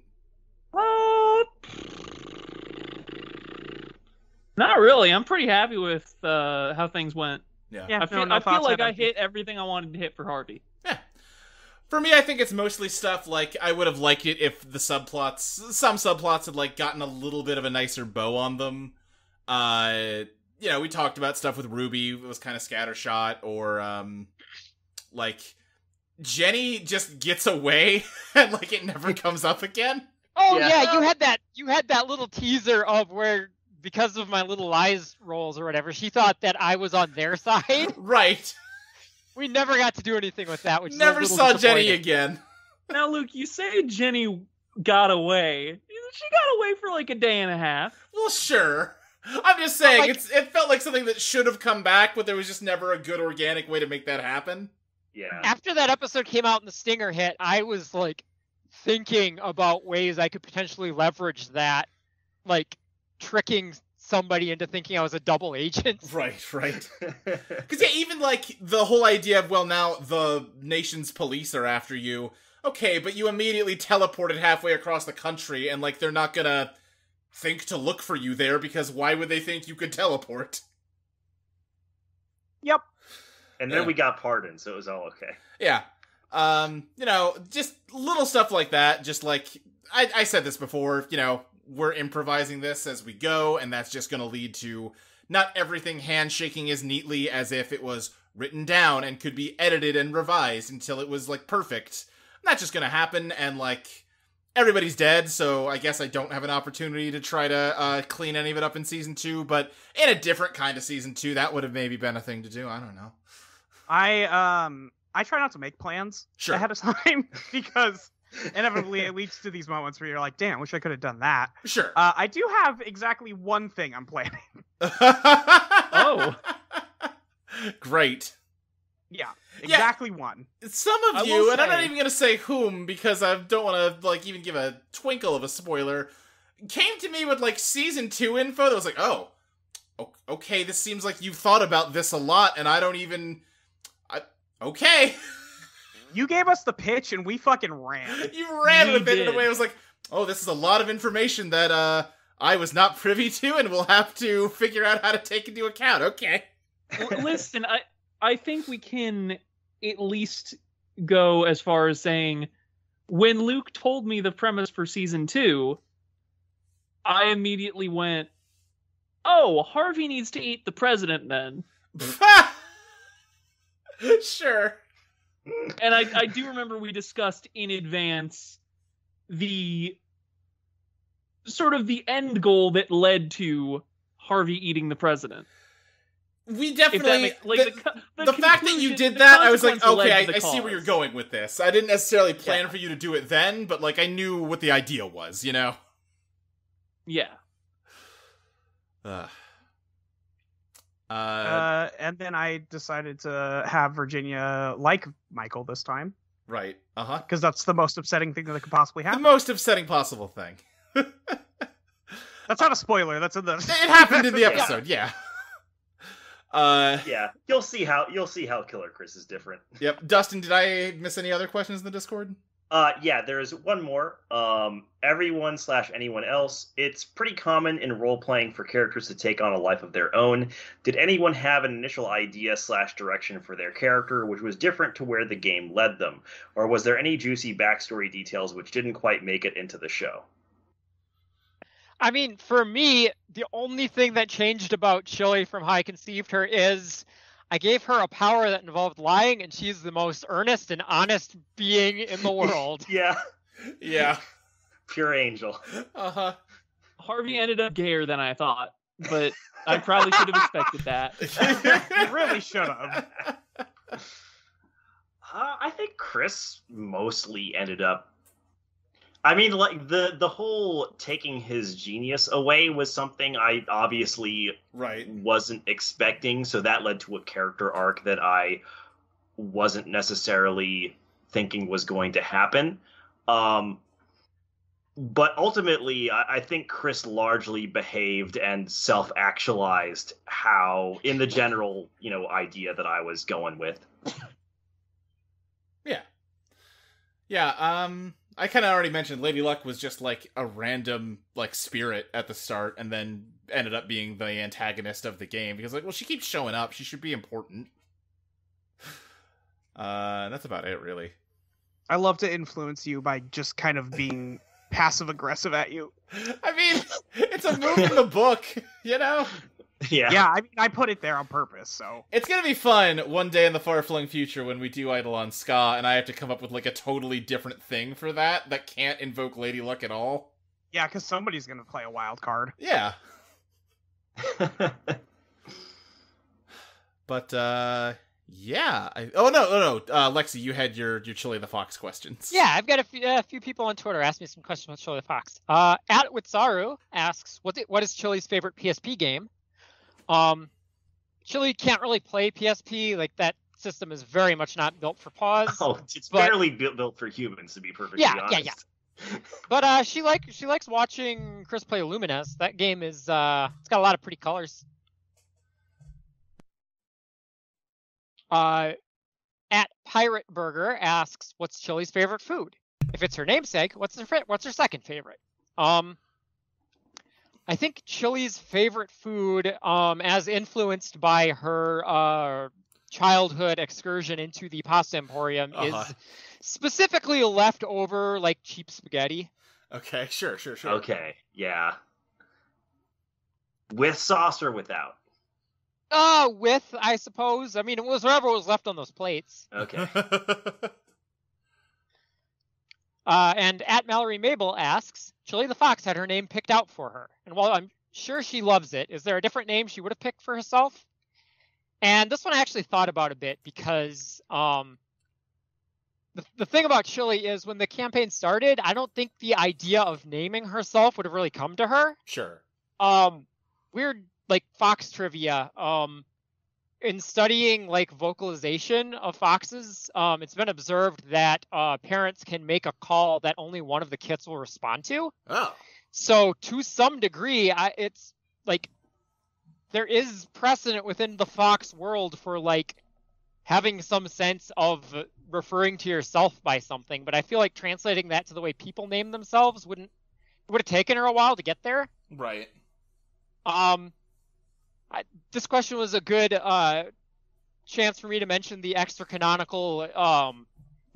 Not really. I'm pretty happy with how things went. Yeah. Yeah, I feel like I hit everything I wanted to hit for Harvey. Yeah. For me, I think it's mostly stuff like I would have liked it if some subplots had like gotten a little bit of a nicer bow on them. We talked about stuff with Ruby, it was kind of scattershot, or like Jenny just gets away and like it never comes up again. Oh Yeah. yeah, you had that little teaser of where, because of my little lies rolls or whatever, she thought that I was on their side. Right. We never got to do anything with that, which Never is a saw little Jenny disappointing. again. Now, Luke, you say Jenny got away. She got away for like a day and a half. Well, sure. I'm just saying, like- it felt like something that should have come back, but there was just never a good organic way to make that happen. Yeah. After that episode came out and the stinger hit, I was like thinking about ways I could potentially leverage that, like tricking somebody into thinking I was a double agent. Right. Because yeah, even like the whole idea of, well, now the nation's police are after you. Okay, but you immediately teleported halfway across the country, and like they're not gonna think to look for you there, because why would they think you could teleport? Yep. And then Yeah. we got pardoned, so it was all okay. Yeah. Just little stuff like that. Just like, I said this before, we're improvising this as we go, and that's just going to lead to not everything handshaking as neatly as if it was written down and could be edited and revised until it was, like, perfect. That's just going to happen, and, like, everybody's dead, so I guess I don't have an opportunity to try to clean any of it up in Season 2, but in a different kind of Season 2, that would have maybe been a thing to do. I don't know. I try not to make plans Sure. ahead of time because inevitably it leads to these moments where you're like, damn, wish I could have done that. Sure. I do have exactly one thing I'm planning. Oh. Great. Yeah, exactly one. Some I of will you, and I'm not say- even going to say whom because I don't want to like even give a twinkle of a spoiler, came to me with like Season 2 info that was like, oh, okay, this seems like you've thought about this a lot, and I don't even... okay. You gave us the pitch and we fucking ran. You ran We with it in a did. way I was like, oh, this is a lot of information that I was not privy to, and we'll have to figure out how to take into account. Okay. Listen, I think we can at least go as far as saying, when Luke told me the premise for Season 2, I immediately went, oh, Harvey needs to eat the president then. Sure. And I do remember we discussed in advance the sort of the end goal that led to Harvey eating the president. We If that definitely... makes, like, the fact that you conclusion- did the that, I was like, consequence led okay, to the I see where you're cause. going with this. I didn't necessarily plan Yeah. for you to do it then, but like I knew what the idea was, Yeah. And then I decided to have Virginia like Michael this time Right. Uh-huh. because that's the most upsetting thing that could possibly The happen. most upsetting possible thing. That's not a spoiler. That's in the. It happened in the episode, yeah. Yeah, you'll see how Killer Chris is different. Yep. Dustin, did I miss any other questions in the Discord? Yeah, there's one more. Everyone/anyone else. It's pretty common in role playing for characters to take on a life of their own. Did anyone have an initial idea/direction for their character which was different to where the game led them, or was there any juicy backstory details which didn't quite make it into the show? I mean, for me, the only thing that changed about Chili from how I conceived her is I gave her a power that involved lying, and she's the most earnest and honest being in the world. Yeah, Yeah. pure angel. Uh-huh. Harvey ended up gayer than I thought. but I probably should have expected that. You really should have. I think Chris mostly ended up. I mean, like the whole taking his genius away was something I obviously wasn't expecting, so that led to a character arc that I wasn't necessarily thinking was going to happen. But ultimately, I think Chris largely behaved and self-actualized how, in the general, idea that I was going with. Yeah, I kind of already mentioned Lady Luck was just like a random like spirit at the start, and then ended up being the antagonist of the game because well, she keeps showing up, she should be important. That's about it, really. I love to influence you by just kind of being passive aggressive at you. I mean, it's a move in the book, Yeah. Yeah, I mean, I put it there on purpose, so. It's gonna be fun one day in the far-flung future when we do Eidolon Ska, and I have to come up with, like, a totally different thing for that can't invoke Lady Luck at all. Yeah, because somebody's gonna play a wild card. Yeah. But, yeah. Lexi, you had your Chili the Fox questions. Yeah, I've got a few people on Twitter ask me some questions about Chili the Fox. At Witsaru asks, what is Chili's favorite PSP game? Chili can't really play PSP, like that system is very much not built for paws. Oh, it's barely built for humans, to be perfectly honest. Yeah. But she likes watching Chris play Lumines. That game is it's got a lot of pretty colors. At Pirate Burger asks, what's Chili's favorite food? If it's her namesake, what's her second favorite? I think Chili's favorite food, as influenced by her childhood excursion into the pasta emporium, is specifically leftover, like, cheap spaghetti. Okay, sure. Okay, yeah. With sauce or without? With, I suppose. I mean, it was whatever was left on those plates. Okay. And at Mallory Mabel asks, Chili the Fox had her name picked out for her. And while I'm sure she loves it, is there a different name she would have picked for herself? And this one I actually thought about a bit because the thing about Chili is when the campaign started, I don't think the idea of naming herself would have really come to her. Sure. Weird, like, fox trivia. In studying, like, vocalization of foxes, it's been observed that parents can make a call that only one of the kits will respond to. Oh. So, to some degree, it's, like, there is precedent within the fox world for, like, having some sense of referring to yourself by something. But I feel like translating that to the way people name themselves would have taken her a while to get there. Right. This question was a good chance for me to mention the extra canonical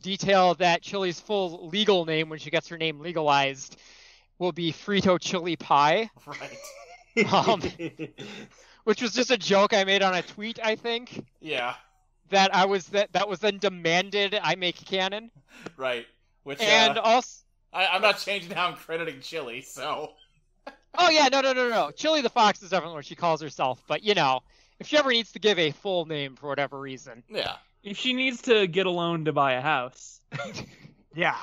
detail that Chili's full legal name, when she gets her name legalized, will be Frito Chili Pie. Right. Which was just a joke I made on a tweet, I think. Yeah. That was then demanded I make canon. Right. Which and also I'm not changing how I'm crediting Chili, so. Oh yeah, no. Chili the Fox is definitely what she calls herself, but if she ever needs to give a full name for whatever reason. Yeah. If she needs to get a loan to buy a house. Yeah.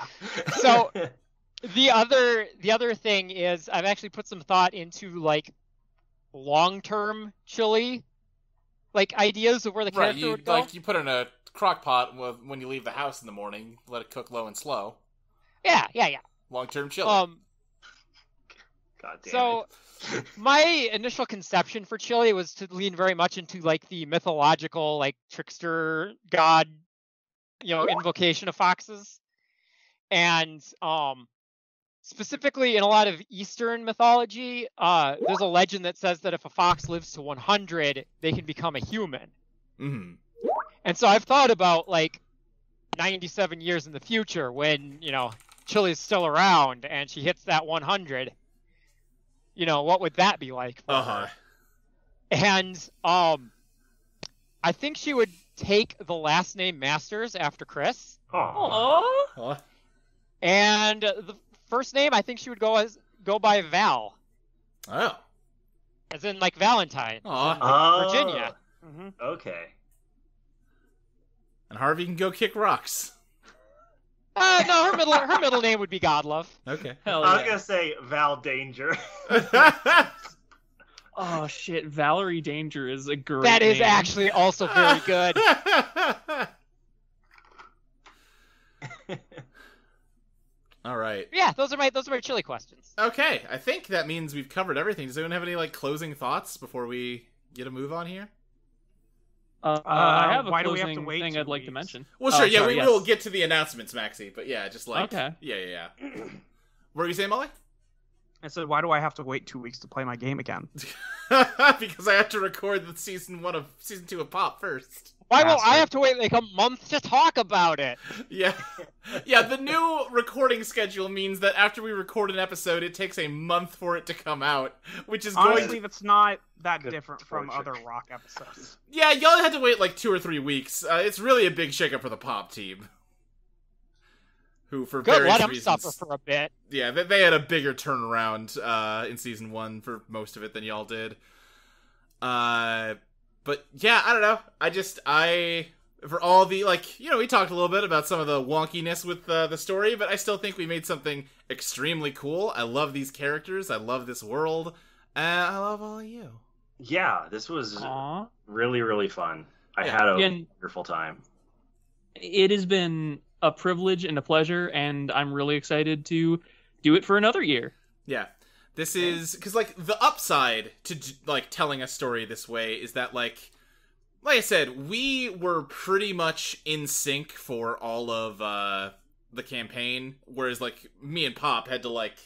So the other thing is I've actually put some thought into, like, long-term Chili, like, ideas of where the character would go. Like, you put her in a crock pot when you leave the house in the morning, let it cook low and slow. Yeah. Long-term Chili. God damn so it. my initial conception for Chili was to lean very much into, like, the mythological, like, trickster god, invocation of foxes. And specifically in a lot of Eastern mythology, there's a legend that says that if a fox lives to 100, they can become a human. Mm-hmm. And so I've thought about, like, 97 years in the future when, Chili's still around and she hits that 100. What would that be like for her? And I think she would take the last name Masters after Chris. Aww. And the first name, I think she would go by Val. Oh. as in like Valentine, Aw. Virginia. Mhm. Okay. And Harvey can go kick rocks. No, her middle name would be Godlove. Okay. Hell I was yeah. gonna say Val Danger. Oh shit, Valerie Danger is a great That is name. actually also very good. All right. Yeah, those are my chili questions. Okay, I think that means we've covered everything. Does anyone have any like closing thoughts before we get a move on here? I have a why do we closing have to wait thing 2 I'd like to weeks? mention. Well, sure. Yeah, sorry, we yes. will get to the announcements, Maxie. But yeah, just like Okay. Yeah. What were you saying, Molly? I said, why do I have to wait 2 weeks to play my game again? Because I have to record the season 2 of Pop first. Why will I Bastard. have to wait like a month to talk about it? Yeah. Yeah, the new recording schedule means that after we record an episode, it takes a month for it to come out, which is going Honestly, that's not that Good different from torture. other Rock episodes. Yeah, y'all had to wait like 2 or 3 weeks. It's really a big shakeup for the Pop team. Who, for Good, various let him reasons... suffer for a bit. Yeah, they had a bigger turnaround in season 1 for most of it than y'all did. But yeah, I don't know. For all the, like, we talked a little bit about some of the wonkiness with the story, but I still think we made something extremely cool. I love these characters. I love this world. And I love all of you. Yeah, this was Aw. really, really fun. I Yeah. had a Again- wonderful time. It has been a privilege and a pleasure, and I'm really excited to do it for another year. Yeah. This is, because, like, the upside to, like, telling a story this way is that, like I said, we were pretty much in sync for all of the campaign, whereas, like, me and Pop had to, like,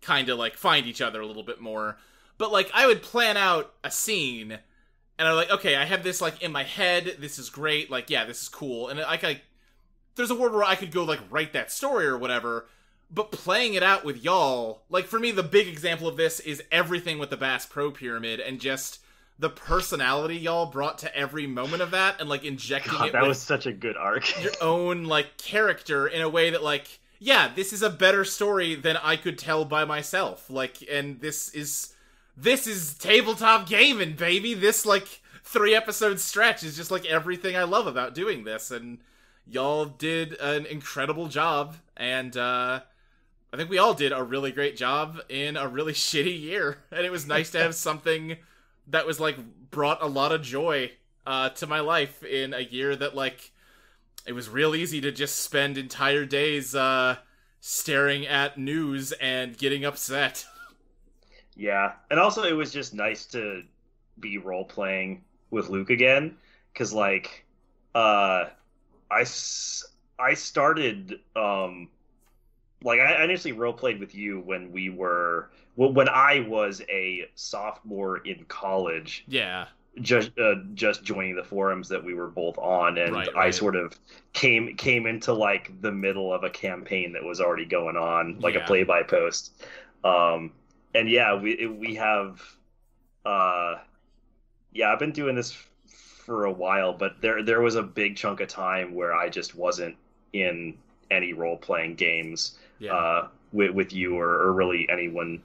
kind of, like, find each other a little bit more. But, like, I would plan out a scene, and I'm like, okay, I have this, like, in my head, this is great, like, yeah, this is cool, and, like, there's a world where I could go, like, write that story or whatever, but playing it out with y'all, like, for me, the big example of this is everything with the Bass Pro Pyramid, and just the personality y'all brought to every moment of that, and, like, injecting God, it that with was such a good arc. your own, like, character in a way that, like, yeah, this is a better story than I could tell by myself. Like, and this is tabletop gaming, baby. This, like, 3-episode stretch is just, like, everything I love about doing this, and y'all did an incredible job, and, I think we all did a really great job in a really shitty year, and it was nice to have something that was, like, brought a lot of joy to my life in a year that, like, it was real easy to just spend entire days staring at news and getting upset. Yeah, and also it was just nice to be role playing with Luke again, because like, I started like I initially role played with you when when I was a sophomore in college, Yeah. just joining the forums that we were both on, and Right, I right. sort of came into like the middle of a campaign that was already going on, like Yeah. a play by post. And yeah, we have yeah, I've been doing this for a while, but there was a big chunk of time where I just wasn't in any role playing games Yeah. with you or really anyone,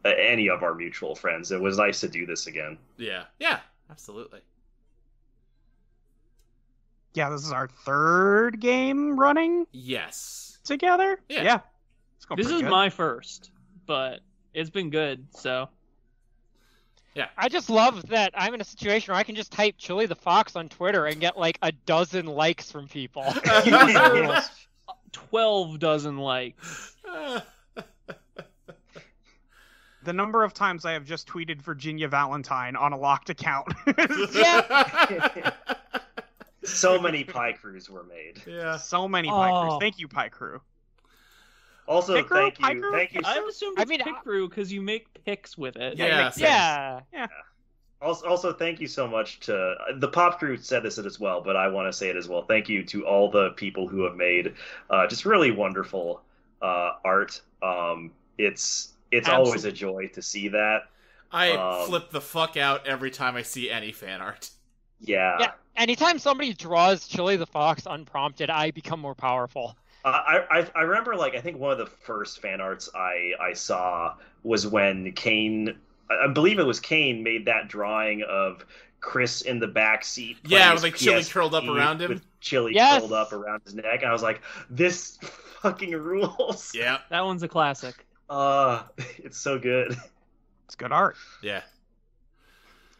any of our mutual friends. It was nice to do this again. Yeah. Yeah. Absolutely. Yeah, this is our third game running Yes. together. Yeah. It's going This pretty is good. my first, but it's been good, so. I just love that I'm in a situation where I can just type Chili the Fox on Twitter and get like 12 likes from people. You deserve 12 dozen likes. The number of times I have just tweeted Virginia Valentine on a locked account. Yeah. So many pie crews were made. Yeah. So many Pie Crews. Oh. Thank you, Pie Crew. Also, Pie crew? thank Pie you, crew? thank you. I assumed I it's mean, Pick Brew because you make picks with it. Yeah. makes sense. Yeah. Also, thank you so much to the Pop Crew said this as well, but I want to say it as well. Thank you to all the people who have made just really wonderful art. It's always a joy to see that. I flip the fuck out every time I see any fan art. Yeah. Anytime somebody draws Chili the Fox unprompted, I become more powerful. I remember, like, I think one of the first fan arts I saw was when Kane I believe it was Kane made that drawing of Chris in the back seat. Yeah, with like Chili curled up around him. With Chili Yes. curled up around his neck. And I was like, this fucking rules. Yeah. That one's a classic. It's so good. It's good art. Yeah.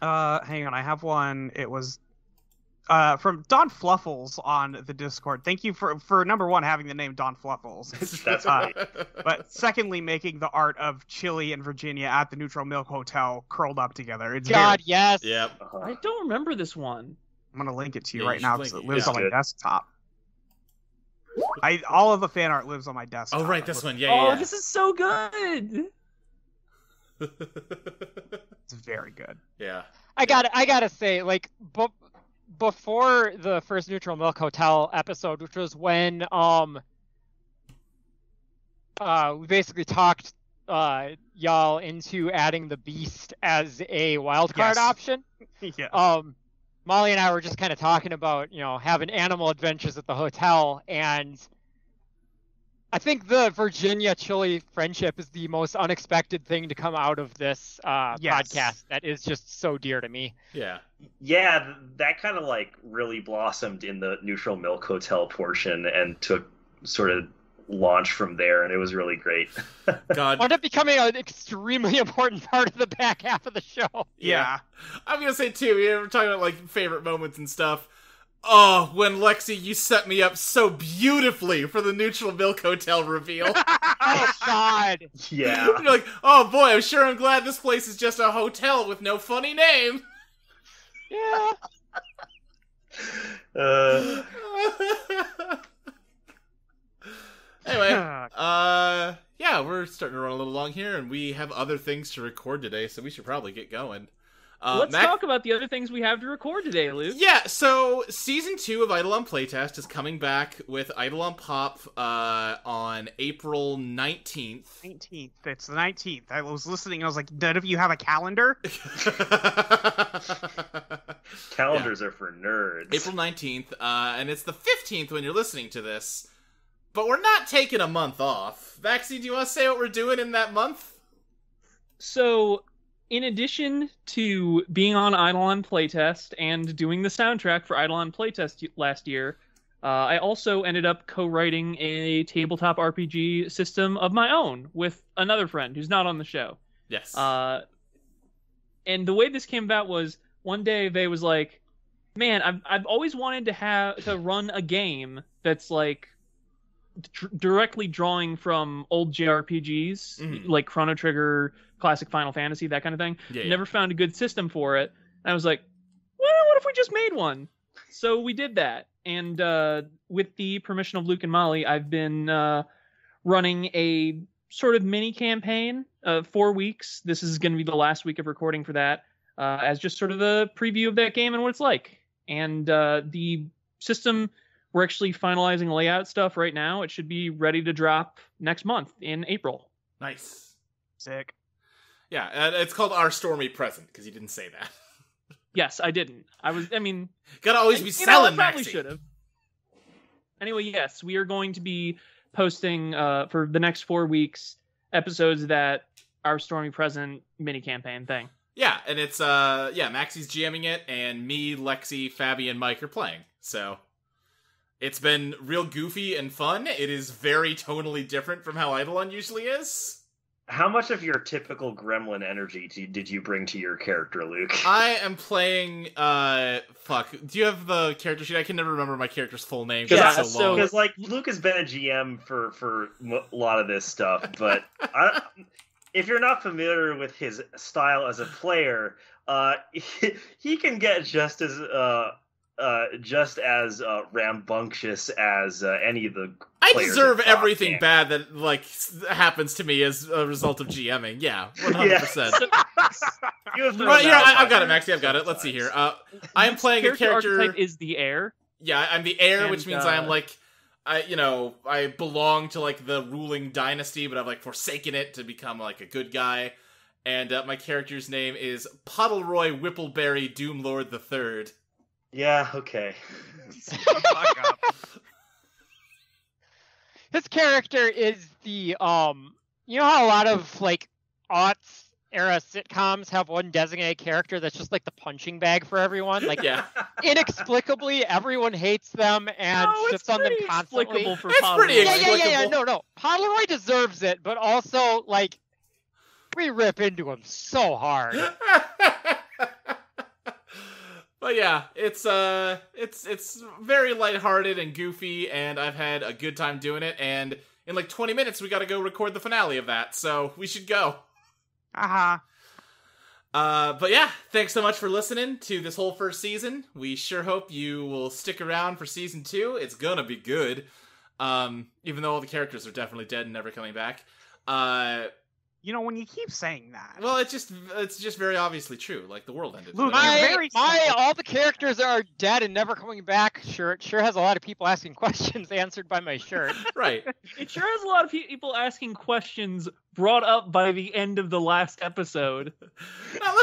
Hang on, I have one. It was from Don Fluffles on the Discord. Thank you for number one having the name Don Fluffles. That's right. But secondly, making the art of Chili and Virginia at the Neutral Milk Hotel curled up together. It's God, very- yes. Yep. I don't remember this one. I'm gonna link it to you Yeah, right you now should because link it it, lives yeah. on my Good. desktop. All of the fan art lives on my desktop. Oh, right, this one. Yeah, Oh, yeah. this is so good. It's very good. Yeah. I gotta say, like, before the first Neutral Milk Hotel episode, which was when we basically talked y'all into adding the Beast as a wild card Yes. option. Yeah. Molly and I were just kind of talking about, having animal adventures at the hotel, and I think the Virginia Chili friendship is the most unexpected thing to come out of this podcast. That is just so dear to me. Yeah. Yeah, that kind of like really blossomed in the Neutral Milk Hotel portion and took sort of launch from there, and it was really great. God. Wound up becoming an extremely important part of the back half of the show. Yeah. I'm gonna say too, we were talking about like favorite moments and stuff. Oh, when Lexi, you set me up so beautifully for the Neutral Milk Hotel reveal. Oh God. Yeah. You're like, oh boy, I'm glad this place is just a hotel with no funny name. Yeah. Anyway, yeah, we're starting to run a little long here, and we have other things to record today, so we should probably get going. Let's talk about the other things we have to record today, Luke. Yeah, so Season 2 of Eidolon Playtest is coming back with Eidolon Pop on April 19th. 19th. It's the 19th. I was listening. I was like, none of you have a calendar? Calendars are for nerds. April 19th, and it's the 15th when you're listening to this. But we're not taking a month off. Vaxie, do you want to say what we're doing in that month? So, in addition to being on Eidolon Playtest and doing the soundtrack for Eidolon Playtest last year, I also ended up co-writing a tabletop RPG system of my own with another friend who's not on the show. Yes. And the way this came about was one day Vay was like, "Man, I've always wanted to run a game that's like directly drawing from old JRPGs, like Chrono Trigger, classic Final Fantasy, that kind of thing. Yeah, yeah. Never found a good system for it." And I was like, well, what if we just made one? So we did that. And with the permission of Luke and Molly, I've been running a sort of mini campaign of 4 weeks. This is going to be the last week of recording for that, as just sort of a preview of that game and what it's like. And the system, we're actually finalizing layout stuff right now. It should be ready to drop next month in April. Nice. Sick. Yeah, it's called Our Stormy Present, because you didn't say that. Yes, I didn't. Gotta always be I selling, probably Maxie. should have. Anyway, yes, we are going to be posting for the next 4 weeks episodes that Our Stormy Present mini campaign thing. Yeah, and it's, Maxie's GMing it, and me, Lexi, Fabi, and Mike are playing. So, it's been real goofy and fun. It is very tonally different from how Eidolon usually is. How much of your typical gremlin energy did you bring to your character, Luke? I am playing, do you have the character sheet? I can never remember my character's full name, because Yeah, it's so long. Because, like, Luke has been a GM for a lot of this stuff, but if you're not familiar with his style as a player, he can get just as rambunctious as any of the I players deserve at Pop everything can. bad that, like, happens to me as a result of GMing. Yeah, 100%. You have thrown Well, yeah, that I've got it, out Maxie. I've got it. Let's see here. sometimes. I am playing a character. Archetype is the heir. Yeah, I'm the heir, And, which means I am like, I belong to like the ruling dynasty, but I've like forsaken it to become like a good guy. And my character's name is Puddleroy Whippleberry Doomlord III. Yeah, okay. Fuck up. His character is the you know how a lot of like aughts era sitcoms have one designated character that's just like the punching bag for everyone. Like, Yeah. inexplicably, everyone hates them and shits on them constantly. For It's pretty Pomeroy. Yeah. explicable. No. Pomeroy deserves it, but also, like, we rip into him so hard. But yeah, it's very lighthearted and goofy, and I've had a good time doing it. And in like 20 minutes, we got to go record the finale of that, so we should go. Uh-huh. But yeah, thanks so much for listening to this whole first season. We sure hope you will stick around for season 2. It's gonna be good. Even though all the characters are definitely dead and never coming back. You know, when you keep saying that. Well, it's just very obviously true. Like, the world ended. Luke, Whatever. very All the characters are dead and never coming back. Sure has a lot of people asking questions answered by my shirt. Right. It sure has a lot of people asking questions brought up by the end of the last episode.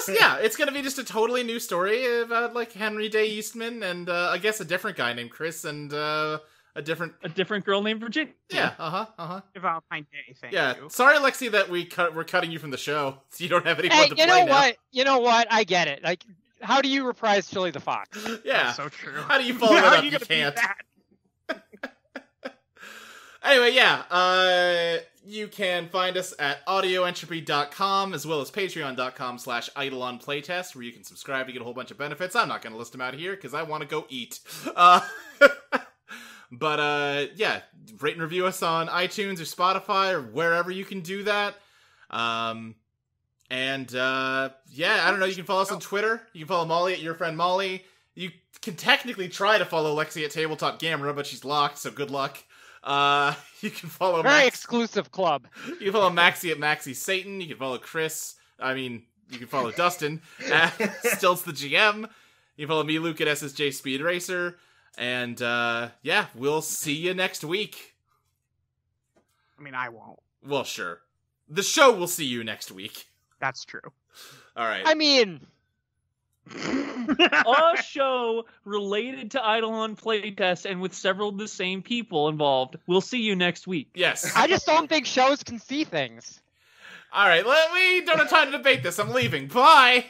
Yeah, it's gonna be just a totally new story about like Henry Day Eastman and I guess a different guy named Chris and a different girl named Virginia. Yeah. Valentine Day. Thank Yeah. you. Sorry, Lexi, that we're cutting you from the show, so you don't have anyone to play now. You know what? I get it. Like, how do you reprise Chili the Fox? Yeah. That's so true. How do you follow How that are up? you You gonna beat can't. that? Anyway, yeah, you can find us at audioentropy.com as well as patreon.com/Eidolon Playtest, where you can subscribe to get a whole bunch of benefits. I'm not going to list them out here because I want to go eat. But, yeah, rate and review us on iTunes or Spotify or wherever you can do that. Yeah, I don't know, you can follow us on Twitter. You can follow Molly at Your Friend Molly. You can technically try to follow Lexi at Tabletop Gamera, but she's locked, so good luck. You can follow Very exclusive club. You can follow Maxie at Maxie Satan. You can follow you can follow Dustin at Stilts the GM. You can follow me, Luke, at SSJ Speed Racer. And, yeah, we'll see you next week. I mean, I won't. Well, sure. The show will see you next week. That's true. All right. I mean... A show related to Eidolon Playtest and with several of the same people involved. We'll see you next week. Yes. I just don't think shows can see things. All right, we don't have time to debate this. I'm leaving. Bye!